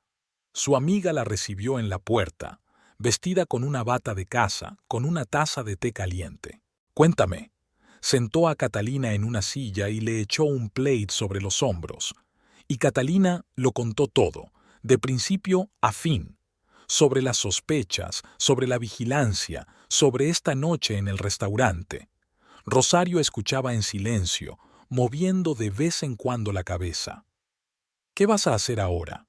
Su amiga la recibió en la puerta, vestida con una bata de casa, con una taza de té caliente. «Cuéntame». Sentó a Catalina en una silla y le echó un plate sobre los hombros. Y Catalina lo contó todo, de principio a fin. Sobre las sospechas, sobre la vigilancia, sobre esta noche en el restaurante. Rosario escuchaba en silencio, moviendo de vez en cuando la cabeza. «¿Qué vas a hacer ahora?»,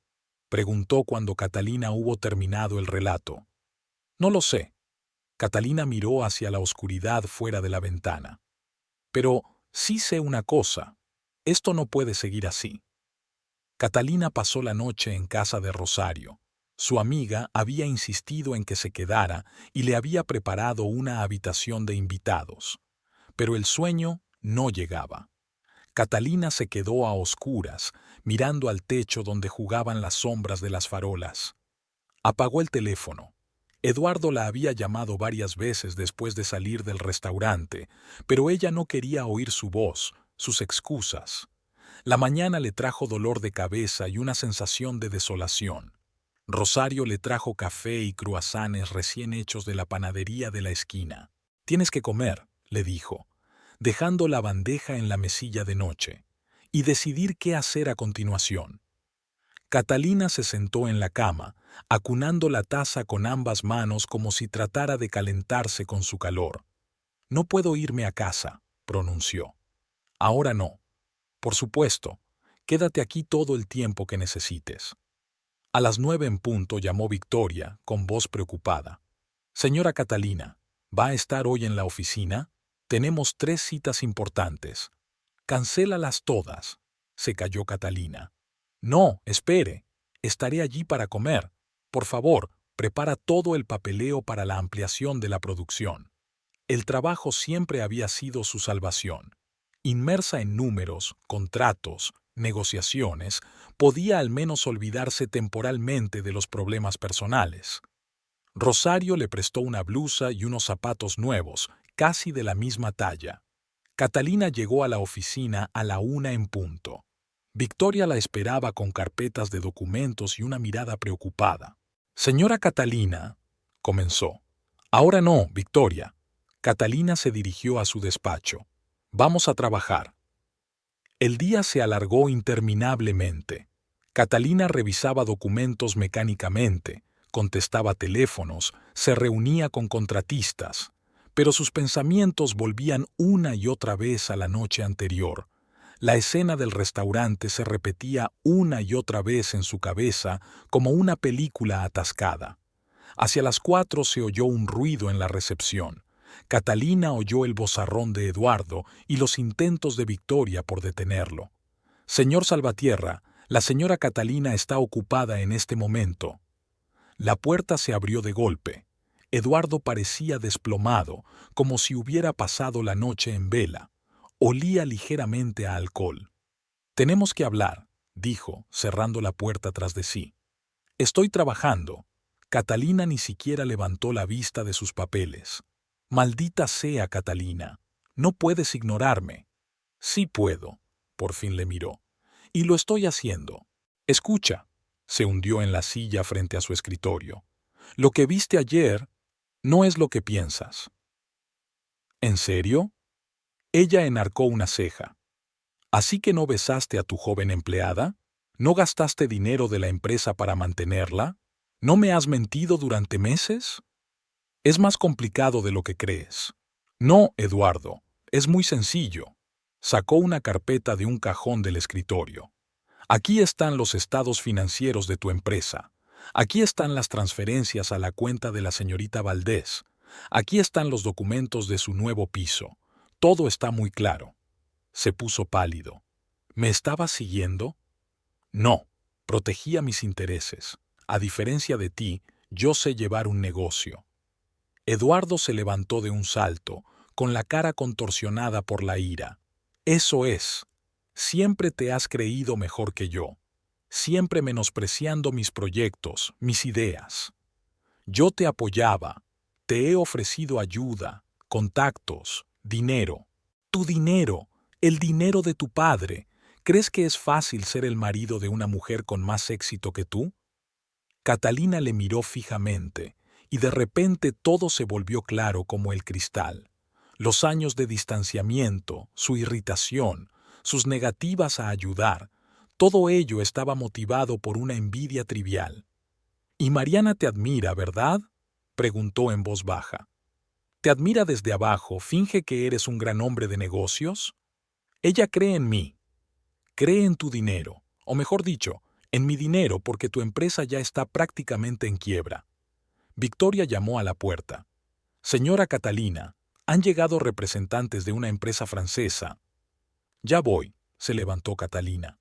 preguntó cuando Catalina hubo terminado el relato. «No lo sé». Catalina miró hacia la oscuridad fuera de la ventana. «Pero sí sé una cosa. Esto no puede seguir así». Catalina pasó la noche en casa de Rosario. Su amiga había insistido en que se quedara y le había preparado una habitación de invitados. Pero el sueño no llegaba. Catalina se quedó a oscuras, mirando al techo donde jugaban las sombras de las farolas. Apagó el teléfono. Eduardo la había llamado varias veces después de salir del restaurante, pero ella no quería oír su voz, sus excusas. La mañana le trajo dolor de cabeza y una sensación de desolación. Rosario le trajo café y cruasanes recién hechos de la panadería de la esquina. «Tienes que comer», le dijo, dejando la bandeja en la mesilla de noche, «y decidir qué hacer a continuación». Catalina se sentó en la cama, acunando la taza con ambas manos como si tratara de calentarse con su calor. «No puedo irme a casa», pronunció. «Ahora no. Por supuesto, quédate aquí todo el tiempo que necesites». A las 9 en punto llamó Victoria, con voz preocupada. «Señora Catalina, ¿va a estar hoy en la oficina? Tenemos 3 citas importantes». «Cancélalas todas», se calló Catalina. «No, espere. Estaré allí para comer. Por favor, prepara todo el papeleo para la ampliación de la producción». El trabajo siempre había sido su salvación. Inmersa en números, contratos, negociaciones, podía al menos olvidarse temporalmente de los problemas personales. Rosario le prestó una blusa y unos zapatos nuevos, casi de la misma talla. Catalina llegó a la oficina a la 1 en punto. Victoria la esperaba con carpetas de documentos y una mirada preocupada. «Señora Catalina», comenzó. «Ahora no, Victoria». Catalina se dirigió a su despacho. «Vamos a trabajar». El día se alargó interminablemente. Catalina revisaba documentos mecánicamente, contestaba teléfonos, se reunía con contratistas, pero sus pensamientos volvían una y otra vez a la noche anterior. La escena del restaurante se repetía una y otra vez en su cabeza como una película atascada. Hacia las 4 se oyó un ruido en la recepción. Catalina oyó el vozarrón de Eduardo y los intentos de Victoria por detenerlo. «Señor Salvatierra, la señora Catalina está ocupada en este momento». La puerta se abrió de golpe. Eduardo parecía desplomado, como si hubiera pasado la noche en vela. Olía ligeramente a alcohol. Tenemos que hablar, dijo, cerrando la puerta tras de sí. Estoy trabajando. Catalina ni siquiera levantó la vista de sus papeles. Maldita sea, Catalina. No puedes ignorarme. Sí puedo. Por fin le miró. Y lo estoy haciendo. Escucha. Se hundió en la silla frente a su escritorio. Lo que viste ayer no es lo que piensas. ¿En serio? Ella enarcó una ceja. ¿Así que no besaste a tu joven empleada? ¿No gastaste dinero de la empresa para mantenerla? ¿No me has mentido durante meses? Es más complicado de lo que crees. No, Eduardo, es muy sencillo. Sacó una carpeta de un cajón del escritorio. Aquí están los estados financieros de tu empresa. Aquí están las transferencias a la cuenta de la señorita Valdés. Aquí están los documentos de su nuevo piso. Todo está muy claro. Se puso pálido. ¿Me estabas siguiendo? No, protegía mis intereses. A diferencia de ti, yo sé llevar un negocio. Eduardo se levantó de un salto, con la cara contorsionada por la ira. Eso es. Siempre te has creído mejor que yo. Siempre menospreciando mis proyectos, mis ideas. Yo te apoyaba. Te he ofrecido ayuda, contactos, dinero. Tu dinero, el dinero de tu padre. ¿Crees que es fácil ser el marido de una mujer con más éxito que tú? Catalina le miró fijamente, y de repente todo se volvió claro como el cristal. Los años de distanciamiento, su irritación, sus negativas a ayudar, todo ello estaba motivado por una envidia trivial. «Y Mariana te admira, ¿verdad?», preguntó en voz baja. «¿Te admira desde abajo, finge que eres un gran hombre de negocios? Ella cree en mí. Cree en tu dinero, o mejor dicho, en mi dinero porque tu empresa ya está prácticamente en quiebra». Victoria llamó a la puerta. «Señora Catalina, han llegado representantes de una empresa francesa». «Ya voy», se levantó Catalina.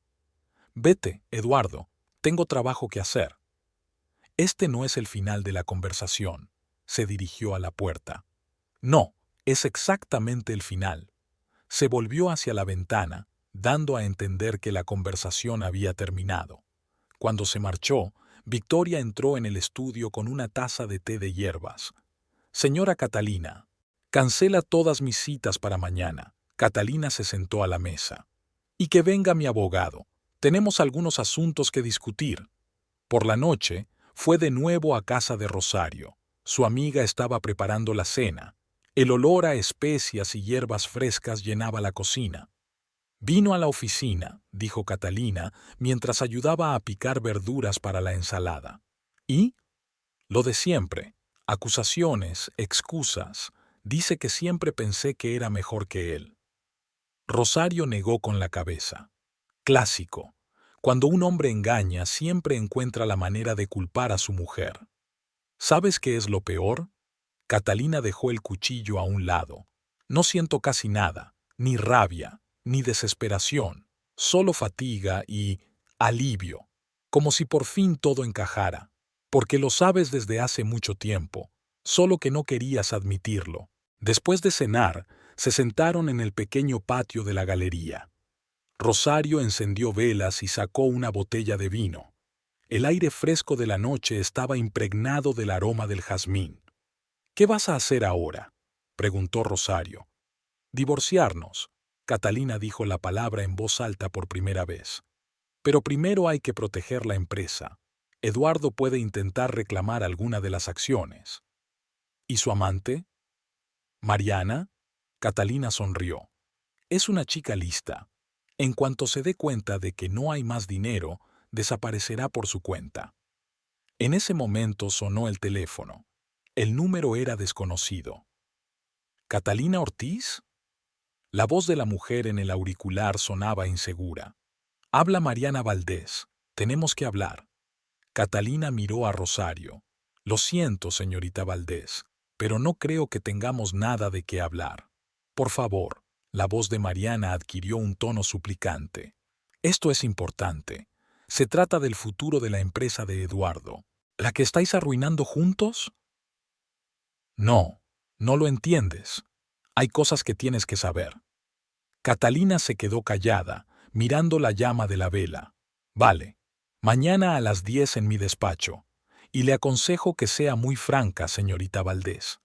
«Vete, Eduardo, tengo trabajo que hacer». «Este no es el final de la conversación», se dirigió a la puerta. «No, es exactamente el final». Se volvió hacia la ventana, dando a entender que la conversación había terminado. Cuando se marchó, Victoria entró en el estudio con una taza de té de hierbas. «Señora Catalina, cancela todas mis citas para mañana». Catalina se sentó a la mesa. «Y que venga mi abogado. Tenemos algunos asuntos que discutir». Por la noche, fue de nuevo a casa de Rosario. Su amiga estaba preparando la cena. El olor a especias y hierbas frescas llenaba la cocina. «Vino a la oficina», dijo Catalina, mientras ayudaba a picar verduras para la ensalada. «¿Y?» «Lo de siempre. Acusaciones, excusas. Dice que siempre pensé que era mejor que él». Rosario negó con la cabeza. Clásico. Cuando un hombre engaña, siempre encuentra la manera de culpar a su mujer. ¿Sabes qué es lo peor? Catalina dejó el cuchillo a un lado. No siento casi nada, ni rabia, ni desesperación, solo fatiga y alivio, como si por fin todo encajara, porque lo sabes desde hace mucho tiempo, solo que no querías admitirlo. Después de cenar, se sentaron en el pequeño patio de la galería. Rosario encendió velas y sacó una botella de vino. El aire fresco de la noche estaba impregnado del aroma del jazmín. «¿Qué vas a hacer ahora?», preguntó Rosario. «Divorciarnos», Catalina dijo la palabra en voz alta por primera vez. «Pero primero hay que proteger la empresa. Eduardo puede intentar reclamar alguna de las acciones». «¿Y su amante?». «Mariana», Catalina sonrió. «Es una chica lista. En cuanto se dé cuenta de que no hay más dinero, desaparecerá por su cuenta». En ese momento sonó el teléfono. El número era desconocido. «¿Catalina Ortiz?». La voz de la mujer en el auricular sonaba insegura. «Habla Mariana Valdés. Tenemos que hablar». Catalina miró a Rosario. «Lo siento, señorita Valdés, pero no creo que tengamos nada de qué hablar. Por favor». La voz de Mariana adquirió un tono suplicante. «Esto es importante. Se trata del futuro de la empresa de Eduardo. ¿La que estáis arruinando juntos?». «No, no lo entiendes. Hay cosas que tienes que saber». Catalina se quedó callada, mirando la llama de la vela. Vale. Mañana a las 10 en mi despacho. Y le aconsejo que sea muy franca, señorita Valdés.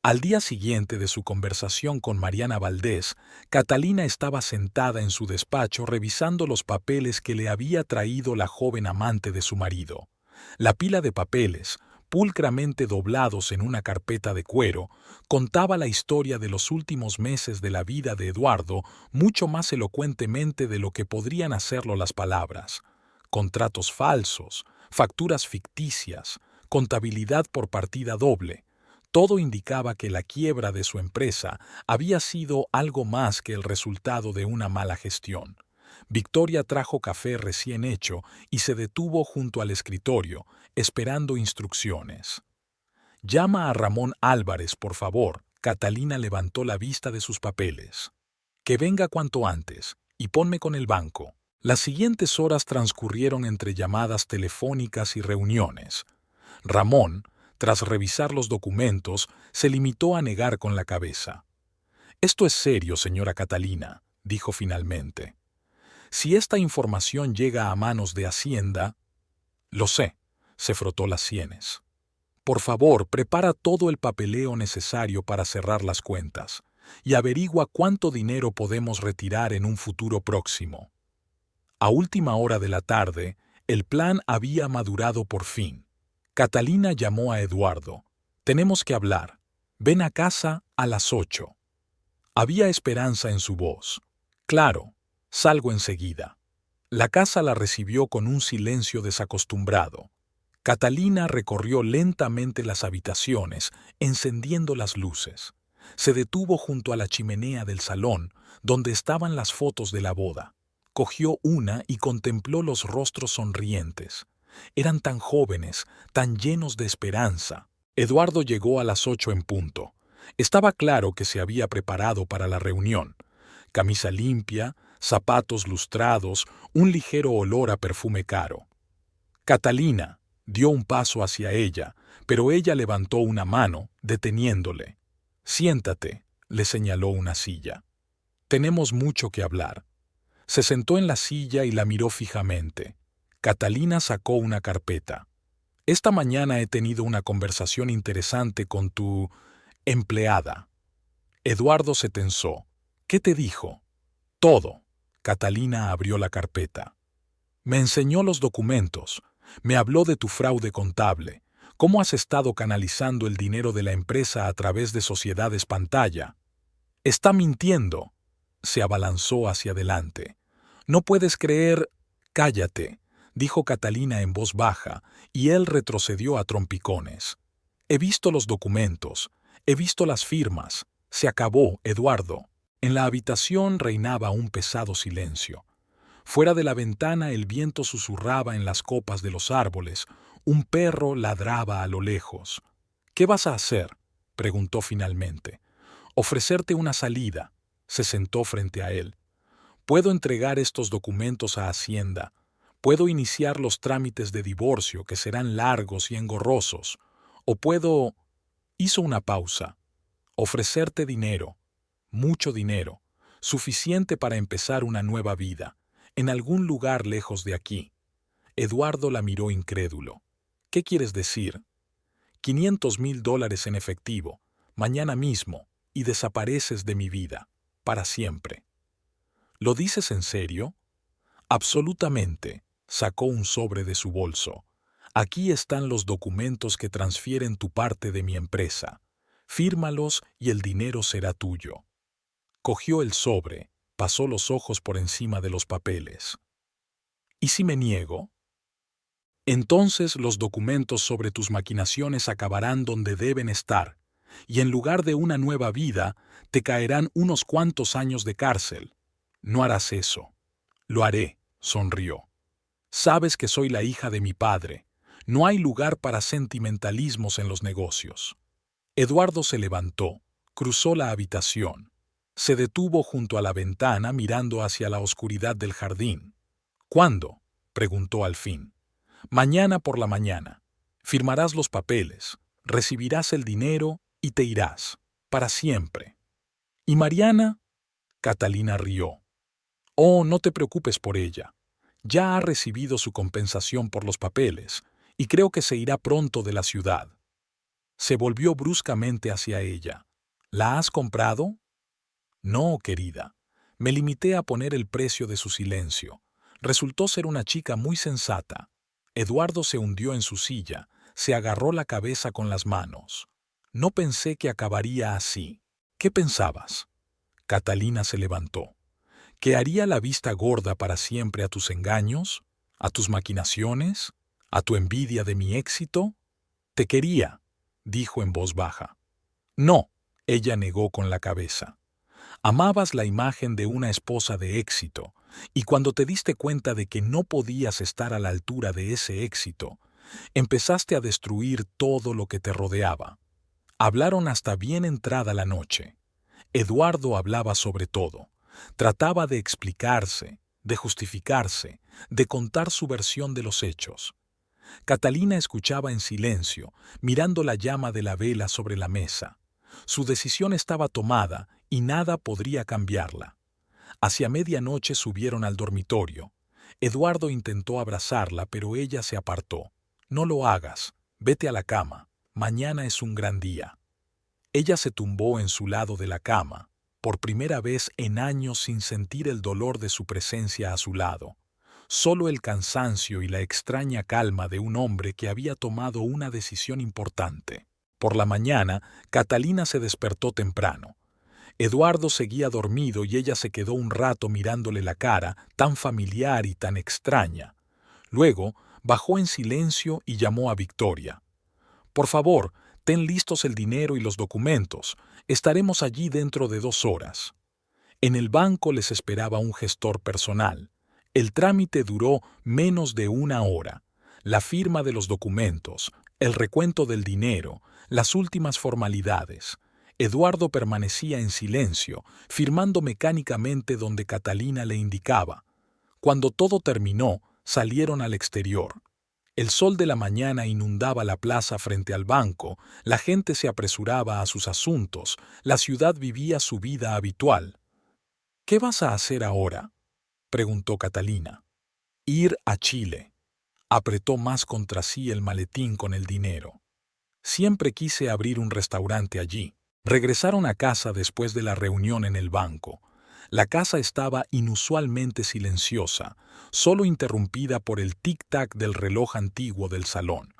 Al día siguiente de su conversación con Mariana Valdés, Catalina estaba sentada en su despacho revisando los papeles que le había traído la joven amante de su marido. La pila de papeles, pulcramente doblados en una carpeta de cuero, contaba la historia de los últimos meses de la vida de Eduardo mucho más elocuentemente de lo que podrían hacerlo las palabras. Contratos falsos, facturas ficticias, contabilidad por partida doble. Todo indicaba que la quiebra de su empresa había sido algo más que el resultado de una mala gestión. Victoria trajo café recién hecho y se detuvo junto al escritorio, esperando instrucciones. «Llama a Ramón Álvarez, por favor». Catalina levantó la vista de sus papeles. «Que venga cuanto antes, y ponme con el banco». Las siguientes horas transcurrieron entre llamadas telefónicas y reuniones. Ramón, tras revisar los documentos, se limitó a negar con la cabeza. «Esto es serio, señora Catalina», dijo finalmente. «Si esta información llega a manos de Hacienda...» «Lo sé», se frotó las sienes. «Por favor, prepara todo el papeleo necesario para cerrar las cuentas y averigua cuánto dinero podemos retirar en un futuro próximo». A última hora de la tarde, el plan había madurado por fin. Catalina llamó a Eduardo. «Tenemos que hablar. Ven a casa a las 8». Había esperanza en su voz. «Claro, salgo enseguida». La casa la recibió con un silencio desacostumbrado. Catalina recorrió lentamente las habitaciones, encendiendo las luces. Se detuvo junto a la chimenea del salón, donde estaban las fotos de la boda. Cogió una y contempló los rostros sonrientes. Eran tan jóvenes, tan llenos de esperanza. Eduardo llegó a las 8 en punto. Estaba claro que se había preparado para la reunión. Camisa limpia, zapatos lustrados, un ligero olor a perfume caro. Catalina dio un paso hacia ella, pero ella levantó una mano, deteniéndole. «Siéntate», le señaló una silla. «Tenemos mucho que hablar». Se sentó en la silla y la miró fijamente. Catalina sacó una carpeta. «Esta mañana he tenido una conversación interesante con tu empleada». Eduardo se tensó. «¿Qué te dijo?» «Todo». Catalina abrió la carpeta. «Me enseñó los documentos. Me habló de tu fraude contable. Cómo has estado canalizando el dinero de la empresa a través de sociedades pantalla». «Está mintiendo». Se abalanzó hacia adelante. «No puedes creer...» «Cállate», dijo Catalina en voz baja, y él retrocedió a trompicones. «He visto los documentos, he visto las firmas. Se acabó, Eduardo». En la habitación reinaba un pesado silencio. Fuera de la ventana el viento susurraba en las copas de los árboles. Un perro ladraba a lo lejos. «¿Qué vas a hacer?», preguntó finalmente. «Ofrecerte una salida». Se sentó frente a él. «Puedo entregar estos documentos a Hacienda. Puedo iniciar los trámites de divorcio, que serán largos y engorrosos. O puedo...» Hizo una pausa. «Ofrecerte dinero. Mucho dinero. Suficiente para empezar una nueva vida. En algún lugar lejos de aquí». Eduardo la miró incrédulo. «¿Qué quieres decir?» $500,000 en efectivo, mañana mismo, y desapareces de mi vida, para siempre». «¿Lo dices en serio?» «Absolutamente». Sacó un sobre de su bolso. «Aquí están los documentos que transfieren tu parte de mi empresa. Fírmalos y el dinero será tuyo». Cogió el sobre, pasó los ojos por encima de los papeles. «¿Y si me niego?» «Entonces los documentos sobre tus maquinaciones acabarán donde deben estar, y en lugar de una nueva vida, te caerán unos cuantos años de cárcel». «No harás eso». «Lo haré», sonrió. «Sabes que soy la hija de mi padre. No hay lugar para sentimentalismos en los negocios». Eduardo se levantó, cruzó la habitación. Se detuvo junto a la ventana mirando hacia la oscuridad del jardín. «¿Cuándo?», preguntó al fin. «Mañana por la mañana. Firmarás los papeles, recibirás el dinero y te irás, para siempre». «¿Y Mariana?». Catalina rió. Oh, no te preocupes por ella. Ya ha recibido su compensación por los papeles, y creo que se irá pronto de la ciudad. Se volvió bruscamente hacia ella. ¿La has comprado? No, querida. Me limité a poner el precio de su silencio. Resultó ser una chica muy sensata. Eduardo se hundió en su silla, se agarró la cabeza con las manos. No pensé que acabaría así. ¿Qué pensabas? Catalina se levantó. ¿Que haría la vista gorda para siempre a tus engaños? ¿A tus maquinaciones? ¿A tu envidia de mi éxito? Te quería, dijo en voz baja. No, ella negó con la cabeza. Amabas la imagen de una esposa de éxito, y cuando te diste cuenta de que no podías estar a la altura de ese éxito, empezaste a destruir todo lo que te rodeaba. Hablaron hasta bien entrada la noche. Eduardo hablaba sobre todo. Trataba de explicarse, de justificarse, de contar su versión de los hechos. Catalina escuchaba en silencio, mirando la llama de la vela sobre la mesa. Su decisión estaba tomada y nada podría cambiarla. Hacia medianoche subieron al dormitorio. Eduardo intentó abrazarla, pero ella se apartó. No lo hagas, vete a la cama. Mañana es un gran día. Ella se tumbó en su lado de la cama, por primera vez en años sin sentir el dolor de su presencia a su lado. Solo el cansancio y la extraña calma de un hombre que había tomado una decisión importante. Por la mañana, Catalina se despertó temprano. Eduardo seguía dormido y ella se quedó un rato mirándole la cara, tan familiar y tan extraña. Luego, bajó en silencio y llamó a Victoria. «Por favor, ten listos el dinero y los documentos. Estaremos allí dentro de 2 horas». En el banco les esperaba un gestor personal. El trámite duró menos de 1 hora. La firma de los documentos, el recuento del dinero, las últimas formalidades. Eduardo permanecía en silencio, firmando mecánicamente donde Catalina le indicaba. Cuando todo terminó, salieron al exterior. El sol de la mañana inundaba la plaza frente al banco, la gente se apresuraba a sus asuntos, la ciudad vivía su vida habitual. «¿Qué vas a hacer ahora?», preguntó Catalina. «Ir a Chile». Apretó más contra sí el maletín con el dinero. «Siempre quise abrir un restaurante allí». Regresaron a casa después de la reunión en el banco. La casa estaba inusualmente silenciosa, solo interrumpida por el tic-tac del reloj antiguo del salón.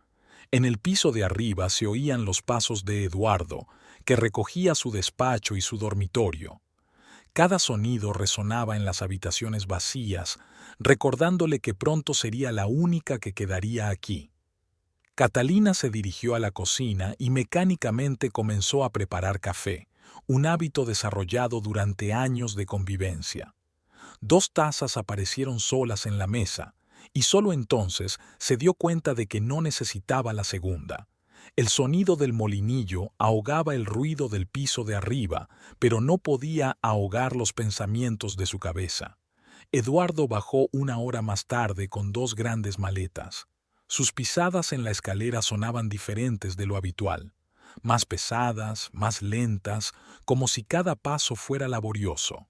En el piso de arriba se oían los pasos de Eduardo, que recogía su despacho y su dormitorio. Cada sonido resonaba en las habitaciones vacías, recordándole que pronto sería la única que quedaría aquí. Catalina se dirigió a la cocina y mecánicamente comenzó a preparar café, un hábito desarrollado durante años de convivencia. 2 tazas aparecieron solas en la mesa, y solo entonces se dio cuenta de que no necesitaba la segunda. El sonido del molinillo ahogaba el ruido del piso de arriba, pero no podía ahogar los pensamientos de su cabeza. Eduardo bajó 1 hora más tarde con 2 grandes maletas. Sus pisadas en la escalera sonaban diferentes de lo habitual, más pesadas, más lentas, como si cada paso fuera laborioso.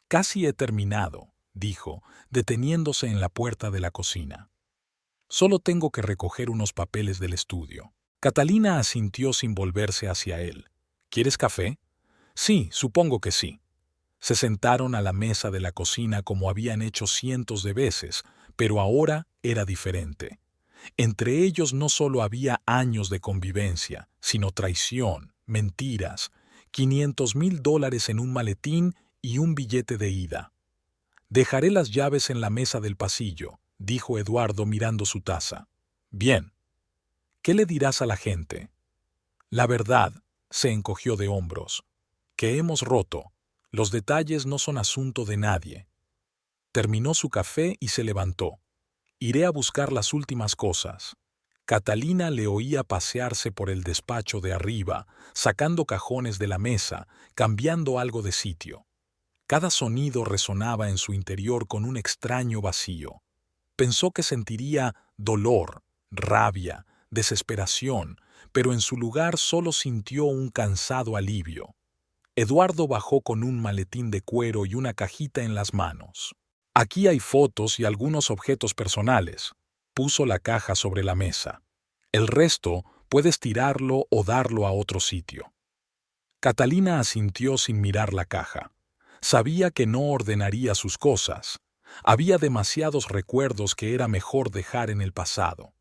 «Casi he terminado», dijo, deteniéndose en la puerta de la cocina. «Solo tengo que recoger unos papeles del estudio». Catalina asintió sin volverse hacia él. «¿Quieres café?» «Sí, supongo que sí». Se sentaron a la mesa de la cocina como habían hecho cientos de veces, pero ahora era diferente. Entre ellos no solo había años de convivencia, sino traición, mentiras, $500,000 en un maletín y un billete de ida. «Dejaré las llaves en la mesa del pasillo», dijo Eduardo mirando su taza. «Bien. ¿Qué le dirás a la gente?» «La verdad», se encogió de hombros, «que hemos roto. Los detalles no son asunto de nadie». Terminó su café y se levantó. «Iré a buscar las últimas cosas». Catalina le oía pasearse por el despacho de arriba, sacando cajones de la mesa, cambiando algo de sitio. Cada sonido resonaba en su interior con un extraño vacío. Pensó que sentiría dolor, rabia, desesperación, pero en su lugar solo sintió un cansado alivio. Eduardo bajó con un maletín de cuero y una cajita en las manos. Aquí hay fotos y algunos objetos personales. Puso la caja sobre la mesa. El resto puedes tirarlo o darlo a otro sitio. Catalina asintió sin mirar la caja. Sabía que no ordenaría sus cosas. Había demasiados recuerdos que era mejor dejar en el pasado.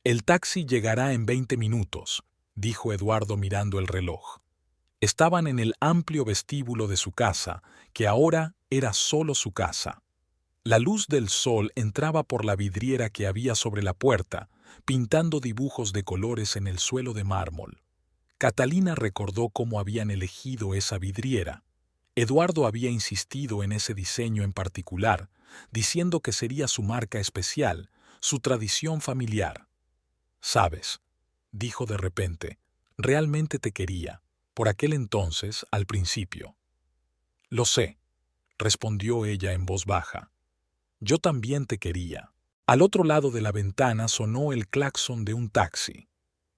El taxi llegará en 20 minutos, dijo Eduardo mirando el reloj. Estaban en el amplio vestíbulo de su casa, que ahora era solo su casa. La luz del sol entraba por la vidriera que había sobre la puerta, pintando dibujos de colores en el suelo de mármol. Catalina recordó cómo habían elegido esa vidriera. Eduardo había insistido en ese diseño en particular, diciendo que sería su marca especial, su tradición familiar. «Sabes», dijo de repente, «realmente te quería, por aquel entonces, al principio». «Lo sé», respondió ella en voz baja. «Yo también te quería». Al otro lado de la ventana sonó el claxon de un taxi.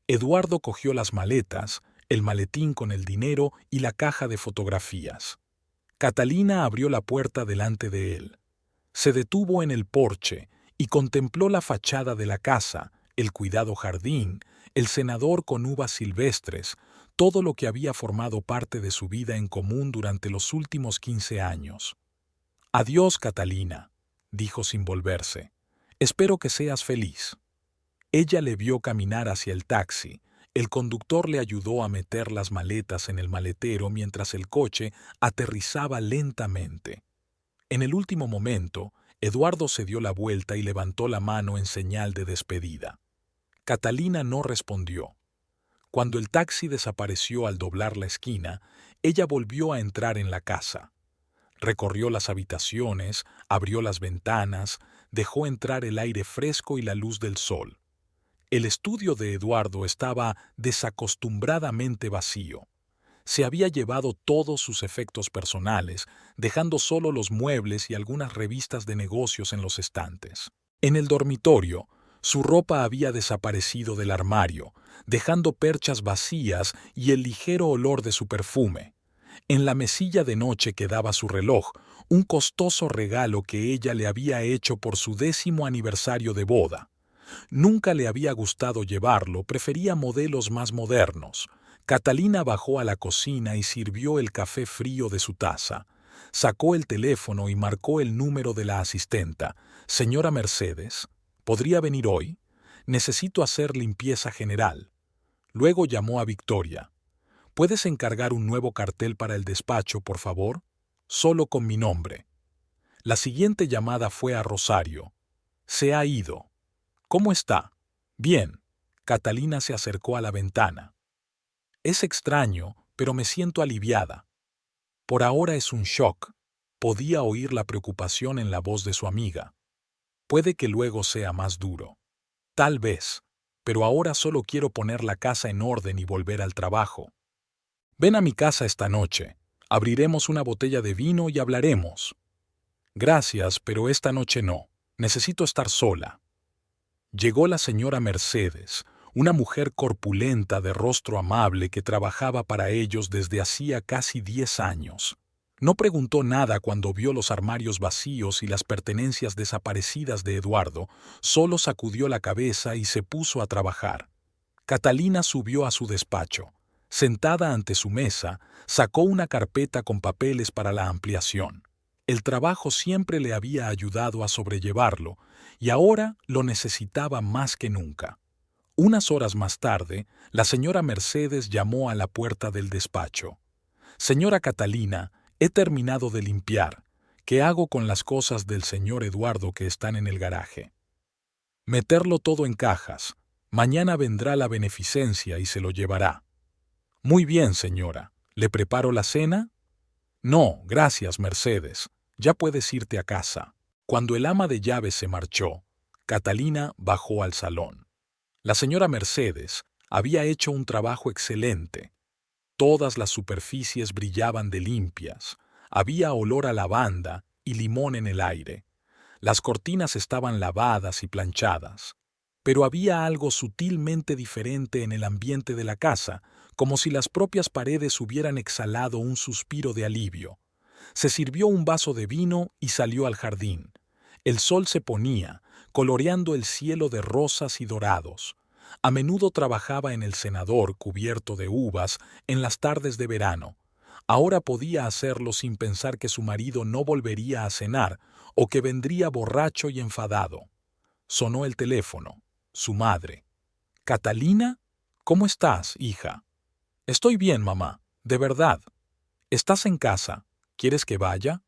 Eduardo cogió las maletas, el maletín con el dinero y la caja de fotografías. Catalina abrió la puerta delante de él. Se detuvo en el porche y contempló la fachada de la casa, el cuidado jardín, el cenador con uvas silvestres, todo lo que había formado parte de su vida en común durante los últimos 15 años. «Adiós, Catalina», dijo sin volverse. «Espero que seas feliz». Ella le vio caminar hacia el taxi. El conductor le ayudó a meter las maletas en el maletero mientras el coche aterrizaba lentamente. En el último momento, Eduardo se dio la vuelta y levantó la mano en señal de despedida. Catalina no respondió. Cuando el taxi desapareció al doblar la esquina, ella volvió a entrar en la casa. Recorrió las habitaciones, abrió las ventanas, dejó entrar el aire fresco y la luz del sol. El estudio de Eduardo estaba desacostumbradamente vacío. Se había llevado todos sus efectos personales, dejando solo los muebles y algunas revistas de negocios en los estantes. En el dormitorio, su ropa había desaparecido del armario, dejando perchas vacías y el ligero olor de su perfume. En la mesilla de noche quedaba su reloj, un costoso regalo que ella le había hecho por su 10º aniversario de boda. Nunca le había gustado llevarlo, prefería modelos más modernos. Catalina bajó a la cocina y sirvió el café frío de su taza. Sacó el teléfono y marcó el número de la asistenta. «Señora Mercedes, ¿podría venir hoy? Necesito hacer limpieza general». Luego llamó a Victoria. «¿Puedes encargar un nuevo cartel para el despacho, por favor? Solo con mi nombre». La siguiente llamada fue a Rosario. «Se ha ido». «¿Cómo está?» «Bien». Catalina se acercó a la ventana. «Es extraño, pero me siento aliviada. Por ahora es un shock». Podía oír la preocupación en la voz de su amiga. «Puede que luego sea más duro». «Tal vez, pero ahora solo quiero poner la casa en orden y volver al trabajo». «Ven a mi casa esta noche. Abriremos una botella de vino y hablaremos». «Gracias, pero esta noche no. Necesito estar sola». Llegó la señora Mercedes, una mujer corpulenta de rostro amable que trabajaba para ellos desde hacía casi 10 años. No preguntó nada cuando vio los armarios vacíos y las pertenencias desaparecidas de Eduardo, solo sacudió la cabeza y se puso a trabajar. Catalina subió a su despacho. Sentada ante su mesa, sacó una carpeta con papeles para la ampliación. El trabajo siempre le había ayudado a sobrellevarlo, y ahora lo necesitaba más que nunca. Unas horas más tarde, la señora Mercedes llamó a la puerta del despacho. «Señora Catalina, he terminado de limpiar. ¿Qué hago con las cosas del señor Eduardo que están en el garaje?» «Meterlo todo en cajas. Mañana vendrá la beneficencia y se lo llevará». «Muy bien, señora. ¿Le preparo la cena?» «No, gracias, Mercedes. Ya puedes irte a casa». Cuando el ama de llaves se marchó, Catalina bajó al salón. La señora Mercedes había hecho un trabajo excelente. Todas las superficies brillaban de limpias, había olor a lavanda y limón en el aire. Las cortinas estaban lavadas y planchadas. Pero había algo sutilmente diferente en el ambiente de la casa, como si las propias paredes hubieran exhalado un suspiro de alivio. Se sirvió un vaso de vino y salió al jardín. El sol se ponía, coloreando el cielo de rosas y dorados. A menudo trabajaba en el cenador cubierto de uvas en las tardes de verano. Ahora podía hacerlo sin pensar que su marido no volvería a cenar o que vendría borracho y enfadado. Sonó el teléfono. Su madre. «¿Catalina? ¿Cómo estás, hija?» «Estoy bien, mamá. De verdad. ¿Estás en casa? ¿Quieres que vaya?»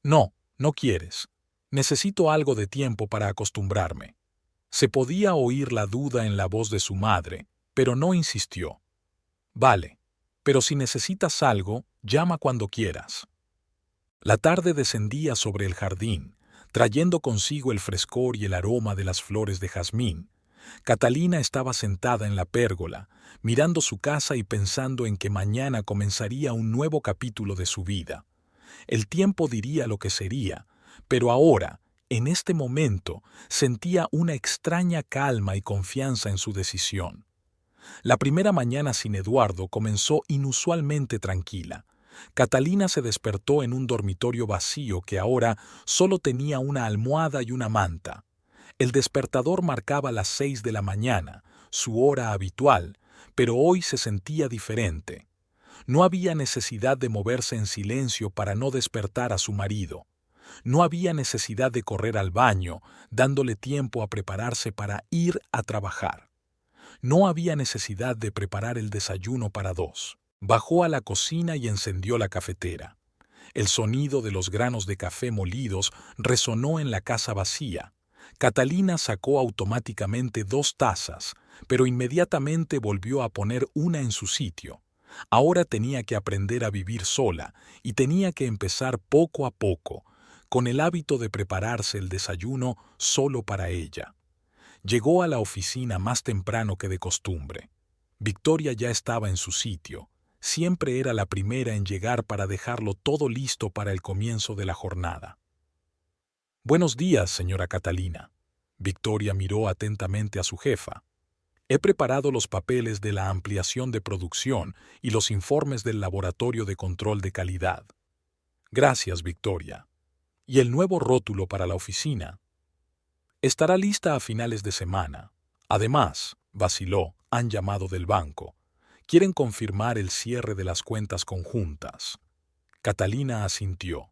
«No, no quieres. Necesito algo de tiempo para acostumbrarme». Se podía oír la duda en la voz de su madre, pero no insistió. «Vale, pero si necesitas algo, llama cuando quieras». La tarde descendía sobre el jardín, trayendo consigo el frescor y el aroma de las flores de jazmín. Catalina estaba sentada en la pérgola, mirando su casa y pensando en que mañana comenzaría un nuevo capítulo de su vida. El tiempo diría lo que sería, pero ahora, en este momento, sentía una extraña calma y confianza en su decisión. La primera mañana sin Eduardo comenzó inusualmente tranquila. Catalina se despertó en un dormitorio vacío que ahora solo tenía una almohada y una manta. El despertador marcaba las 6 de la mañana, su hora habitual, pero hoy se sentía diferente. No había necesidad de moverse en silencio para no despertar a su marido. No había necesidad de correr al baño, dándole tiempo a prepararse para ir a trabajar. No había necesidad de preparar el desayuno para dos. Bajó a la cocina y encendió la cafetera. El sonido de los granos de café molidos resonó en la casa vacía. Catalina sacó automáticamente 2 tazas, pero inmediatamente volvió a poner una en su sitio. Ahora tenía que aprender a vivir sola y tenía que empezar poco a poco, con el hábito de prepararse el desayuno solo para ella. Llegó a la oficina más temprano que de costumbre. Victoria ya estaba en su sitio. Siempre era la primera en llegar para dejarlo todo listo para el comienzo de la jornada. «Buenos días, señora Catalina». Victoria miró atentamente a su jefa. «He preparado los papeles de la ampliación de producción y los informes del laboratorio de control de calidad». «Gracias, Victoria. ¿Y el nuevo rótulo para la oficina?» «Estará lista a finales de semana. Además», vaciló, «han llamado del banco. Quieren confirmar el cierre de las cuentas conjuntas». Catalina asintió.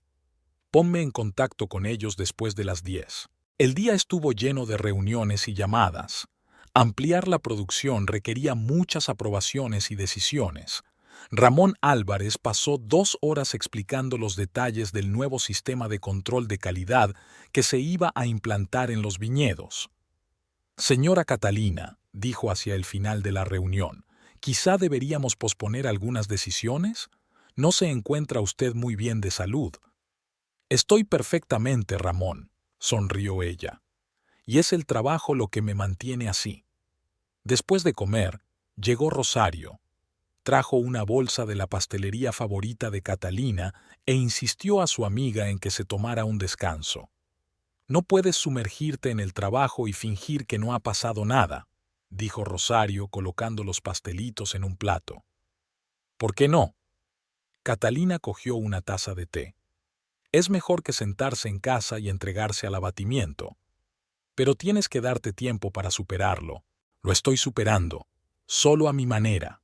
«Ponme en contacto con ellos después de las 10». El día estuvo lleno de reuniones y llamadas. Ampliar la producción requería muchas aprobaciones y decisiones. Ramón Álvarez pasó 2 horas explicando los detalles del nuevo sistema de control de calidad que se iba a implantar en los viñedos. «Señora Catalina», dijo hacia el final de la reunión, «quizá deberíamos posponer algunas decisiones. No se encuentra usted muy bien de salud». «Estoy perfectamente, Ramón», sonrió ella. «Y es el trabajo lo que me mantiene así». Después de comer, llegó Rosario. Trajo una bolsa de la pastelería favorita de Catalina e insistió a su amiga en que se tomara un descanso. «No puedes sumergirte en el trabajo y fingir que no ha pasado nada», dijo Rosario colocando los pastelitos en un plato. «¿Por qué no?» Catalina cogió una taza de té. «Es mejor que sentarse en casa y entregarse al abatimiento. Pero tienes que darte tiempo para superarlo. Lo estoy superando, solo a mi manera».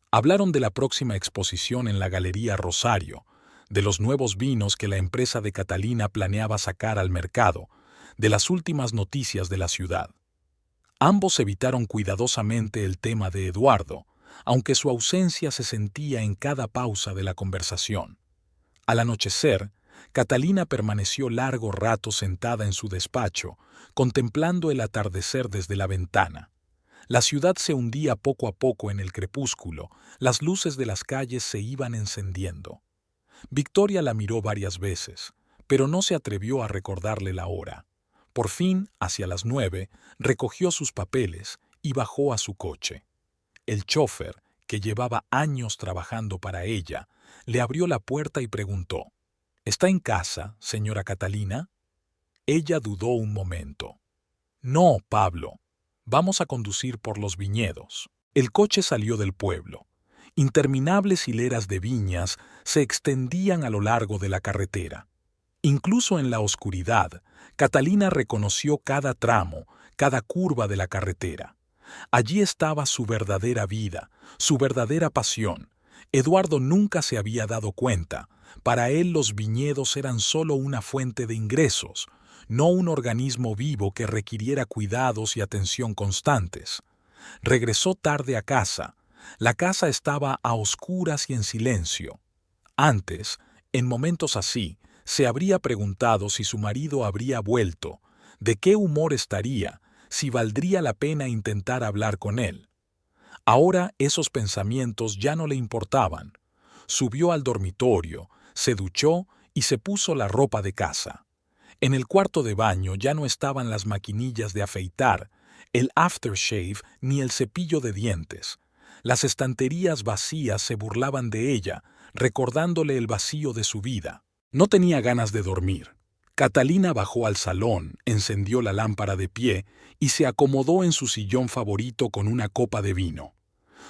Hablaron de la próxima exposición en la Galería Rosario, de los nuevos vinos que la empresa de Catalina planeaba sacar al mercado, de las últimas noticias de la ciudad. Ambos evitaron cuidadosamente el tema de Eduardo, aunque su ausencia se sentía en cada pausa de la conversación. Al anochecer, Catalina permaneció largo rato sentada en su despacho, contemplando el atardecer desde la ventana. La ciudad se hundía poco a poco en el crepúsculo, las luces de las calles se iban encendiendo. Victoria la miró varias veces, pero no se atrevió a recordarle la hora. Por fin, hacia las 9, recogió sus papeles y bajó a su coche. El chófer, que llevaba años trabajando para ella, le abrió la puerta y preguntó: «¿Está en casa, señora Catalina?» Ella dudó un momento. «No, Pablo. Vamos a conducir por los viñedos». El coche salió del pueblo. Interminables hileras de viñas se extendían a lo largo de la carretera. Incluso en la oscuridad, Catalina reconoció cada tramo, cada curva de la carretera. Allí estaba su verdadera vida, su verdadera pasión. Eduardo nunca se había dado cuenta. Para él los viñedos eran solo una fuente de ingresos, no un organismo vivo que requiriera cuidados y atención constantes. Regresó tarde a casa. La casa estaba a oscuras y en silencio. Antes, en momentos así, se habría preguntado si su marido habría vuelto, de qué humor estaría, si valdría la pena intentar hablar con él. Ahora esos pensamientos ya no le importaban. Subió al dormitorio, se duchó y se puso la ropa de casa. En el cuarto de baño ya no estaban las maquinillas de afeitar, el aftershave ni el cepillo de dientes. Las estanterías vacías se burlaban de ella, recordándole el vacío de su vida. No tenía ganas de dormir. Catalina bajó al salón, encendió la lámpara de pie y se acomodó en su sillón favorito con una copa de vino.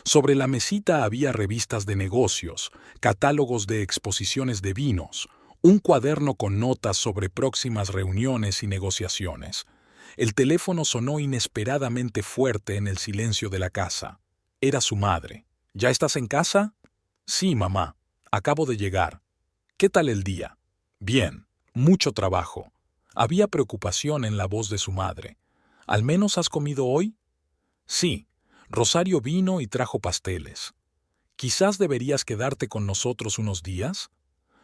Sobre la mesita había revistas de negocios, catálogos de exposiciones de vinos, un cuaderno con notas sobre próximas reuniones y negociaciones. El teléfono sonó inesperadamente fuerte en el silencio de la casa. Era su madre. ¿Ya estás en casa? Sí, mamá. Acabo de llegar. ¿Qué tal el día? Bien. Mucho trabajo. Había preocupación en la voz de su madre. ¿Al menos has comido hoy? Sí. Rosario vino y trajo pasteles. ¿Quizás deberías quedarte con nosotros unos días?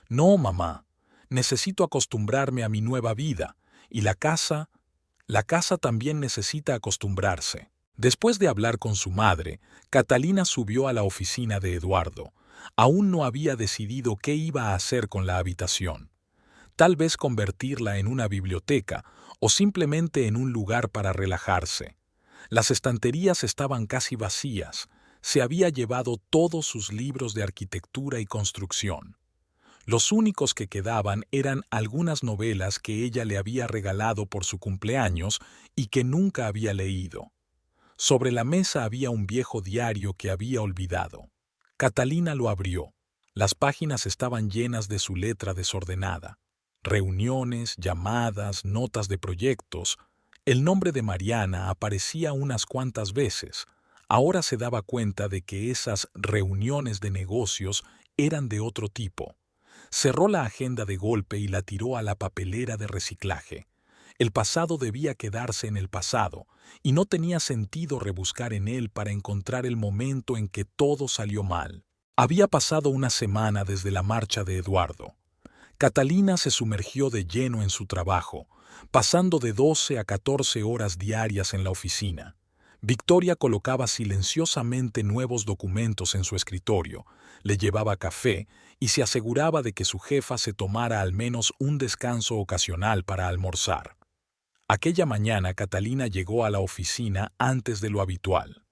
No, mamá. Necesito acostumbrarme a mi nueva vida, y la casa también necesita acostumbrarse. Después de hablar con su madre, Catalina subió a la oficina de Eduardo. Aún no había decidido qué iba a hacer con la habitación. Tal vez convertirla en una biblioteca o simplemente en un lugar para relajarse. Las estanterías estaban casi vacías. Se había llevado todos sus libros de arquitectura y construcción. Los únicos que quedaban eran algunas novelas que ella le había regalado por su cumpleaños y que nunca había leído. Sobre la mesa había un viejo diario que había olvidado. Catalina lo abrió. Las páginas estaban llenas de su letra desordenada. Reuniones, llamadas, notas de proyectos. El nombre de Mariana aparecía unas cuantas veces. Ahora se daba cuenta de que esas reuniones de negocios eran de otro tipo. Cerró la agenda de golpe y la tiró a la papelera de reciclaje. El pasado debía quedarse en el pasado, y no tenía sentido rebuscar en él para encontrar el momento en que todo salió mal. Había pasado una semana desde la marcha de Eduardo. Catalina se sumergió de lleno en su trabajo, pasando de 12 a 14 horas diarias en la oficina. Victoria colocaba silenciosamente nuevos documentos en su escritorio, le llevaba café y se aseguraba de que su jefa se tomara al menos un descanso ocasional para almorzar. Aquella mañana Catalina llegó a la oficina antes de lo habitual.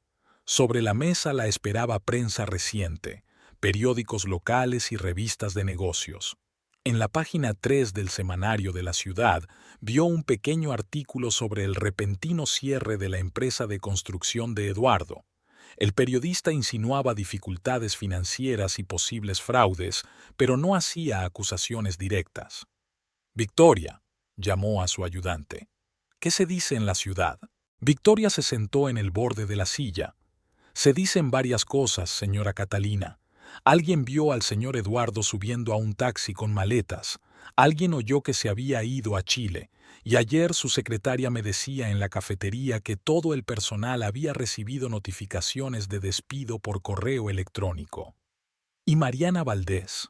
Sobre la mesa la esperaba prensa reciente, periódicos locales y revistas de negocios. En la página 3 del semanario de la ciudad vio un pequeño artículo sobre el repentino cierre de la empresa de construcción de Eduardo. El periodista insinuaba dificultades financieras y posibles fraudes, pero no hacía acusaciones directas. Victoria, llamó a su ayudante. ¿Qué se dice en la ciudad? Victoria se sentó en el borde de la silla. Se dicen varias cosas, señora Catalina. Alguien vio al señor Eduardo subiendo a un taxi con maletas. Alguien oyó que se había ido a Chile. Y ayer su secretaria me decía en la cafetería que todo el personal había recibido notificaciones de despido por correo electrónico. Y Mariana Valdés.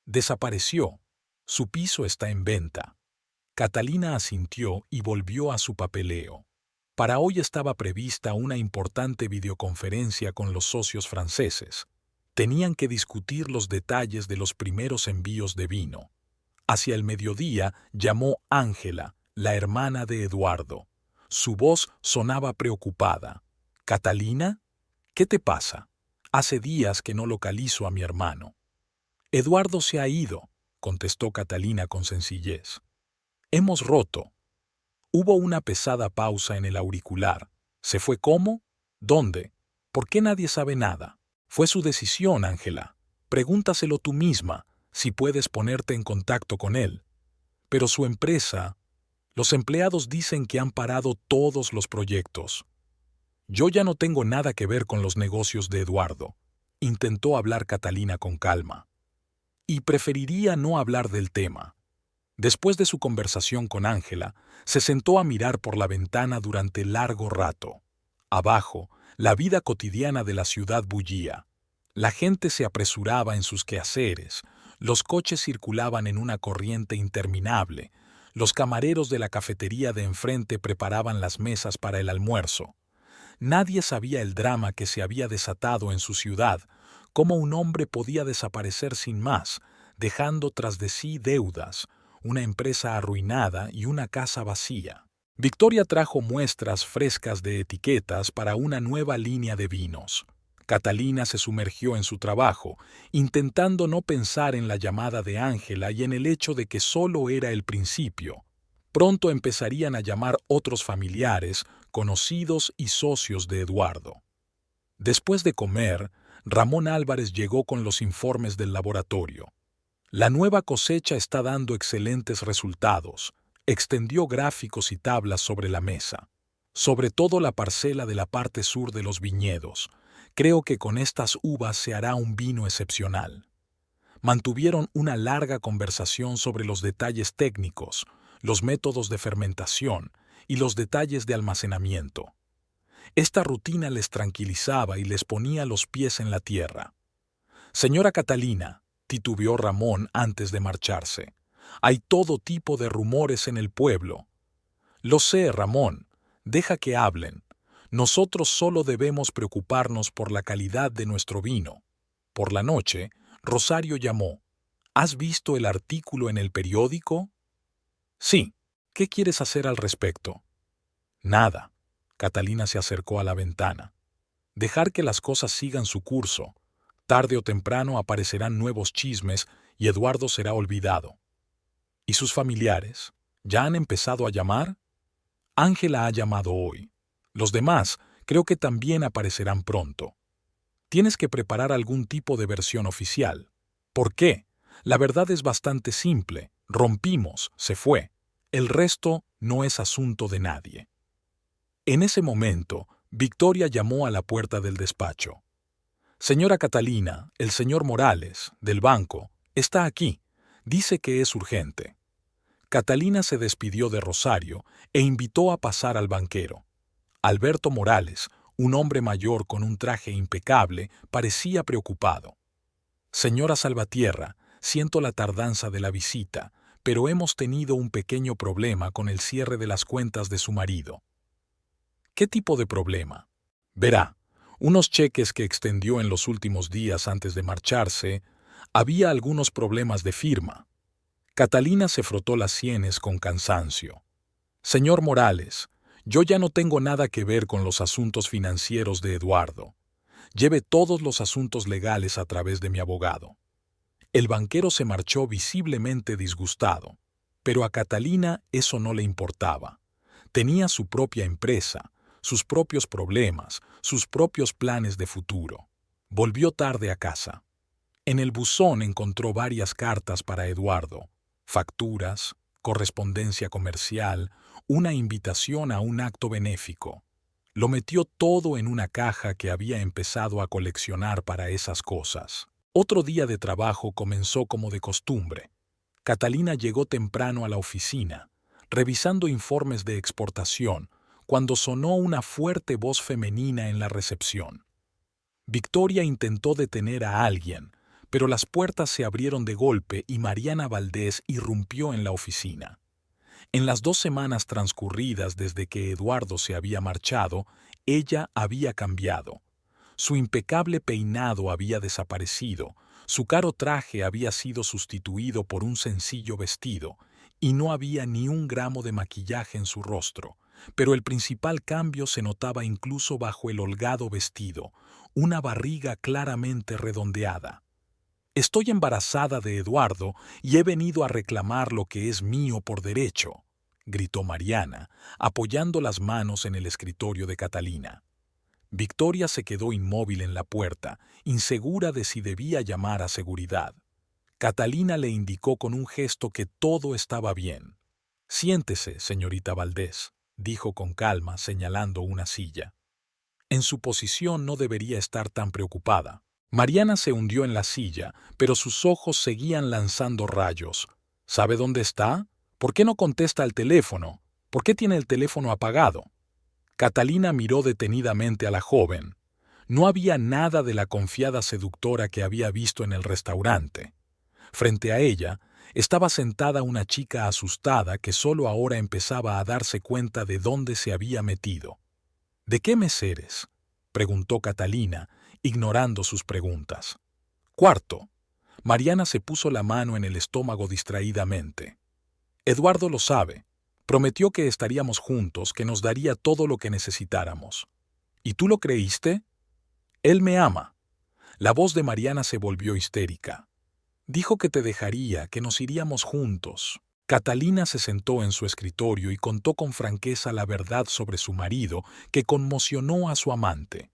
Desapareció. Su piso está en venta. Catalina asintió y volvió a su papeleo. Para hoy estaba prevista una importante videoconferencia con los socios franceses. Tenían que discutir los detalles de los primeros envíos de vino. Hacia el mediodía llamó Ángela, la hermana de Eduardo. Su voz sonaba preocupada. «¿Catalina? ¿Qué te pasa? Hace días que no localizo a mi hermano». «Eduardo se ha ido», contestó Catalina con sencillez. «Hemos roto». Hubo una pesada pausa en el auricular. ¿Se fue cómo? ¿Dónde? ¿Por qué nadie sabe nada? Fue su decisión, Ángela. Pregúntaselo tú misma, si puedes ponerte en contacto con él. Pero su empresa, los empleados dicen que han parado todos los proyectos. Yo ya no tengo nada que ver con los negocios de Eduardo. Intentó hablar Catalina con calma. Y preferiría no hablar del tema. Después de su conversación con Ángela, se sentó a mirar por la ventana durante largo rato. Abajo, la vida cotidiana de la ciudad bullía. La gente se apresuraba en sus quehaceres, los coches circulaban en una corriente interminable, los camareros de la cafetería de enfrente preparaban las mesas para el almuerzo. Nadie sabía el drama que se había desatado en su ciudad, cómo un hombre podía desaparecer sin más, dejando tras de sí deudas, una empresa arruinada y una casa vacía. Victoria trajo muestras frescas de etiquetas para una nueva línea de vinos. Catalina se sumergió en su trabajo, intentando no pensar en la llamada de Ángela y en el hecho de que solo era el principio. Pronto empezarían a llamar otros familiares, conocidos y socios de Eduardo. Después de comer, Ramón Álvarez llegó con los informes del laboratorio. La nueva cosecha está dando excelentes resultados. Extendió gráficos y tablas sobre la mesa. Sobre todo la parcela de la parte sur de los viñedos. Creo que con estas uvas se hará un vino excepcional. Mantuvieron una larga conversación sobre los detalles técnicos, los métodos de fermentación y los detalles de almacenamiento. Esta rutina les tranquilizaba y les ponía los pies en la tierra. Señora Catalina, titubeó Ramón antes de marcharse, hay todo tipo de rumores en el pueblo. Lo sé, Ramón, deja que hablen. Nosotros solo debemos preocuparnos por la calidad de nuestro vino. Por la noche, Rosario llamó. ¿Has visto el artículo en el periódico? Sí. ¿Qué quieres hacer al respecto? Nada. Catalina se acercó a la ventana. Dejar que las cosas sigan su curso. Tarde o temprano aparecerán nuevos chismes y Eduardo será olvidado. ¿Y sus familiares? ¿Ya han empezado a llamar? Ángela ha llamado hoy. Los demás creo que también aparecerán pronto. Tienes que preparar algún tipo de versión oficial. ¿Por qué? La verdad es bastante simple. Rompimos, se fue. El resto no es asunto de nadie. En ese momento, Victoria llamó a la puerta del despacho. Señora Catalina, el señor Morales, del banco, está aquí. Dice que es urgente. Catalina se despidió de Rosario e invitó a pasar al banquero. Alberto Morales, un hombre mayor con un traje impecable, parecía preocupado. Señora Salvatierra, siento la tardanza de la visita, pero hemos tenido un pequeño problema con el cierre de las cuentas de su marido. ¿Qué tipo de problema? Verá, unos cheques que extendió en los últimos días antes de marcharse, había algunos problemas de firma. Catalina se frotó las sienes con cansancio. Señor Morales, yo ya no tengo nada que ver con los asuntos financieros de Eduardo. Lleve todos los asuntos legales a través de mi abogado. El banquero se marchó visiblemente disgustado, pero a Catalina eso no le importaba. Tenía su propia empresa, sus propios problemas, sus propios planes de futuro. Volvió tarde a casa. En el buzón encontró varias cartas para Eduardo, facturas, correspondencia comercial, una invitación a un acto benéfico. Lo metió todo en una caja que había empezado a coleccionar para esas cosas. Otro día de trabajo comenzó como de costumbre. Catalina llegó temprano a la oficina, revisando informes de exportación, cuando sonó una fuerte voz femenina en la recepción. Victoria intentó detener a alguien, pero las puertas se abrieron de golpe y Mariana Valdés irrumpió en la oficina. En las 2 semanas transcurridas desde que Eduardo se había marchado, ella había cambiado. Su impecable peinado había desaparecido, su caro traje había sido sustituido por un sencillo vestido, y no había ni un gramo de maquillaje en su rostro, pero el principal cambio se notaba incluso bajo el holgado vestido, una barriga claramente redondeada. Estoy embarazada de Eduardo y he venido a reclamar lo que es mío por derecho, gritó Mariana, apoyando las manos en el escritorio de Catalina. Victoria se quedó inmóvil en la puerta, insegura de si debía llamar a seguridad. Catalina le indicó con un gesto que todo estaba bien. «Siéntese, señorita Valdés», dijo con calma, señalando una silla. En su posición no debería estar tan preocupada. Mariana se hundió en la silla, pero sus ojos seguían lanzando rayos. «¿Sabe dónde está? ¿Por qué no contesta al teléfono? ¿Por qué tiene el teléfono apagado?» Catalina miró detenidamente a la joven. No había nada de la confiada seductora que había visto en el restaurante. Frente a ella estaba sentada una chica asustada que solo ahora empezaba a darse cuenta de dónde se había metido. «¿De qué mes eres?», preguntó Catalina, ignorando sus preguntas. «Cuarto». Mariana se puso la mano en el estómago distraídamente. «Eduardo lo sabe. Prometió que estaríamos juntos, que nos daría todo lo que necesitáramos. ¿Y tú lo creíste? Él me ama». La voz de Mariana se volvió histérica. «Dijo que te dejaría, que nos iríamos juntos». Catalina se sentó en su escritorio y contó con franqueza la verdad sobre su marido, que conmocionó a su amante.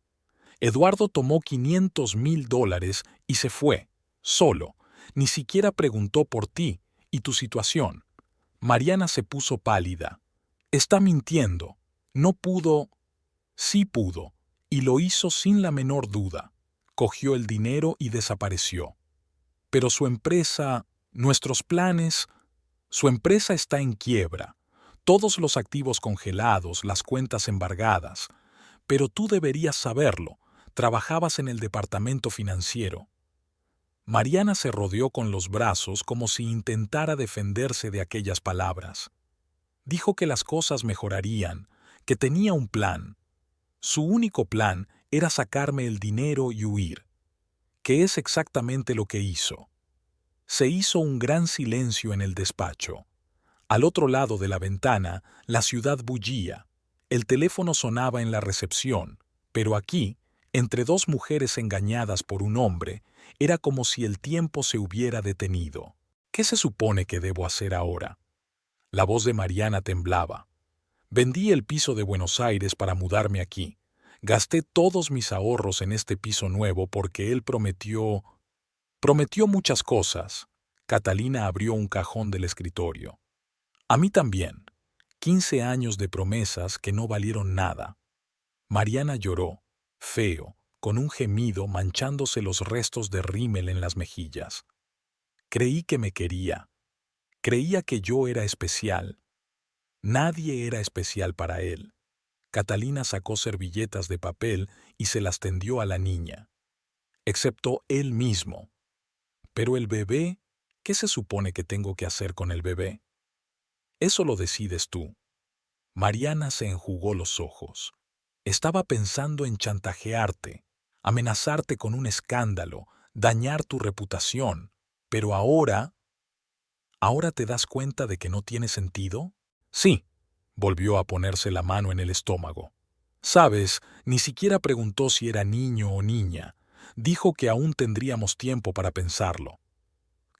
Eduardo tomó $500,000 y se fue, solo. Ni siquiera preguntó por ti y tu situación. Mariana se puso pálida. «Está mintiendo. No pudo». «Sí pudo, y lo hizo sin la menor duda. Cogió el dinero y desapareció. Pero su empresa, nuestros planes, su empresa está en quiebra. Todos los activos congelados, las cuentas embargadas. Pero tú deberías saberlo. Trabajabas en el departamento financiero». Mariana se rodeó con los brazos como si intentara defenderse de aquellas palabras. Dijo que las cosas mejorarían, que tenía un plan. Su único plan era sacarme el dinero y huir, que es exactamente lo que hizo. Se hizo un gran silencio en el despacho. Al otro lado de la ventana, la ciudad bullía. El teléfono sonaba en la recepción, pero aquí, entre dos mujeres engañadas por un hombre, era como si el tiempo se hubiera detenido. «¿Qué se supone que debo hacer ahora?». La voz de Mariana temblaba. «Vendí el piso de Buenos Aires para mudarme aquí. Gasté todos mis ahorros en este piso nuevo porque él prometió muchas cosas». Catalina abrió un cajón del escritorio. «A mí también. 15 años de promesas que no valieron nada». Mariana lloró, feo, con un gemido manchándose los restos de rímel en las mejillas. «Creí que me quería. Creía que yo era especial. Nadie era especial para él». Catalina sacó servilletas de papel y se las tendió a la niña. «Excepto él mismo». «Pero el bebé, ¿qué se supone que tengo que hacer con el bebé?». «Eso lo decides tú». Mariana se enjugó los ojos. «Estaba pensando en chantajearte, amenazarte con un escándalo, dañar tu reputación. Pero ahora... ¿Ahora te das cuenta de que no tiene sentido?». «Sí», volvió a ponerse la mano en el estómago. «Sabes, ni siquiera preguntó si era niño o niña. Dijo que aún tendríamos tiempo para pensarlo».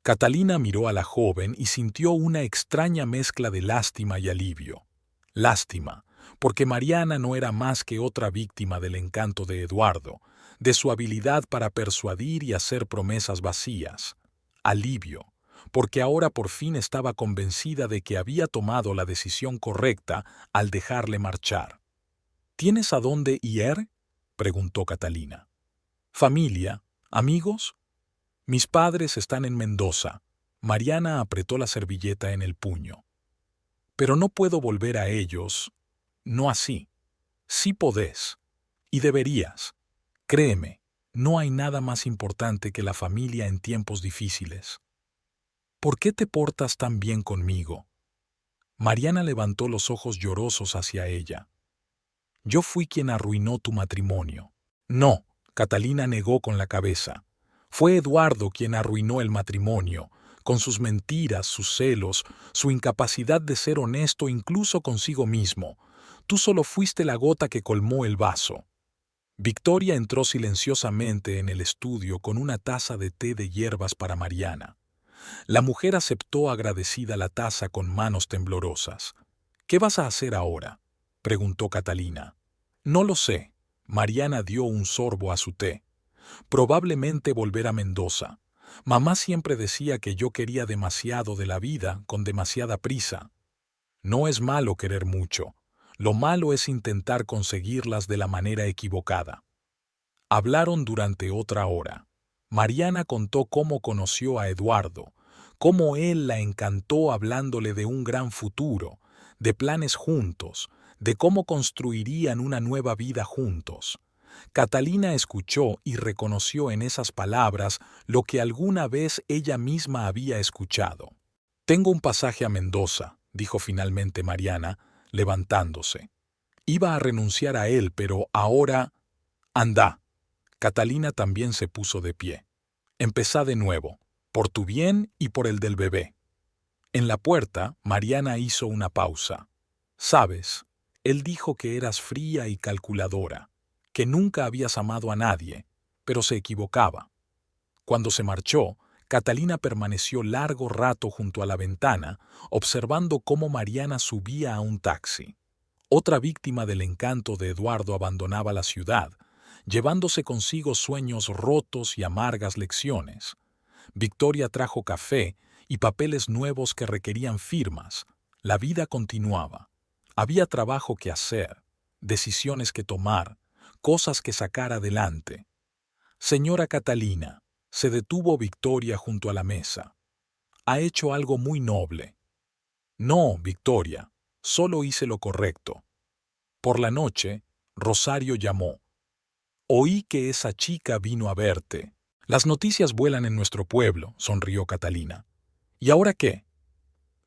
Catalina miró a la joven y sintió una extraña mezcla de lástima y alivio. Lástima, porque Mariana no era más que otra víctima del encanto de Eduardo, de su habilidad para persuadir y hacer promesas vacías. Alivio, porque ahora por fin estaba convencida de que había tomado la decisión correcta al dejarle marchar. «¿Tienes a dónde ir?», preguntó Catalina. «¿Familia? ¿Amigos?». «Mis padres están en Mendoza». Mariana apretó la servilleta en el puño. «Pero no puedo volver a ellos. No así. Sí podés. Y deberías. Créeme, no hay nada más importante que la familia en tiempos difíciles». «¿Por qué te portas tan bien conmigo?». Mariana levantó los ojos llorosos hacia ella. «Yo fui quien arruinó tu matrimonio». «No», Catalina negó con la cabeza. «Fue Eduardo quien arruinó el matrimonio, con sus mentiras, sus celos, su incapacidad de ser honesto incluso consigo mismo. Tú solo fuiste la gota que colmó el vaso». Victoria entró silenciosamente en el estudio con una taza de té de hierbas para Mariana. La mujer aceptó agradecida la taza con manos temblorosas. «¿Qué vas a hacer ahora?», preguntó Catalina. «No lo sé. Mariana dio un sorbo a su té. Probablemente volver a Mendoza. Mamá siempre decía que yo quería demasiado de la vida con demasiada prisa. No es malo querer mucho. Lo malo es intentar conseguirlas de la manera equivocada. Hablaron durante otra hora. Mariana contó cómo conoció a Eduardo, cómo él la encantó hablándole de un gran futuro, de planes juntos, de cómo construirían una nueva vida juntos. Catalina escuchó y reconoció en esas palabras lo que alguna vez ella misma había escuchado. «Tengo un pasaje a Mendoza», dijo finalmente Mariana, levantándose. Iba a renunciar a él, pero ahora... «Anda». Catalina también se puso de pie. «Empezá de nuevo, por tu bien y por el del bebé». En la puerta, Mariana hizo una pausa. «Sabes, él dijo que eras fría y calculadora, que nunca habías amado a nadie, pero se equivocaba». Cuando se marchó, Catalina permaneció largo rato junto a la ventana, observando cómo Mariana subía a un taxi. Otra víctima del encanto de Eduardo abandonaba la ciudad, llevándose consigo sueños rotos y amargas lecciones. Victoria trajo café y papeles nuevos que requerían firmas. La vida continuaba. Había trabajo que hacer, decisiones que tomar, cosas que sacar adelante. «Señora Catalina», se detuvo Victoria junto a la mesa. «Ha hecho algo muy noble». «No, Victoria, solo hice lo correcto». Por la noche, Rosario llamó. «Oí que esa chica vino a verte». «Las noticias vuelan en nuestro pueblo», sonrió Catalina. «¿Y ahora qué?»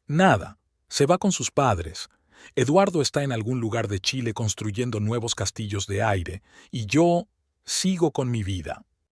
«Nada, se va con sus padres. Eduardo está en algún lugar de Chile construyendo nuevos castillos de aire, y yo sigo con mi vida».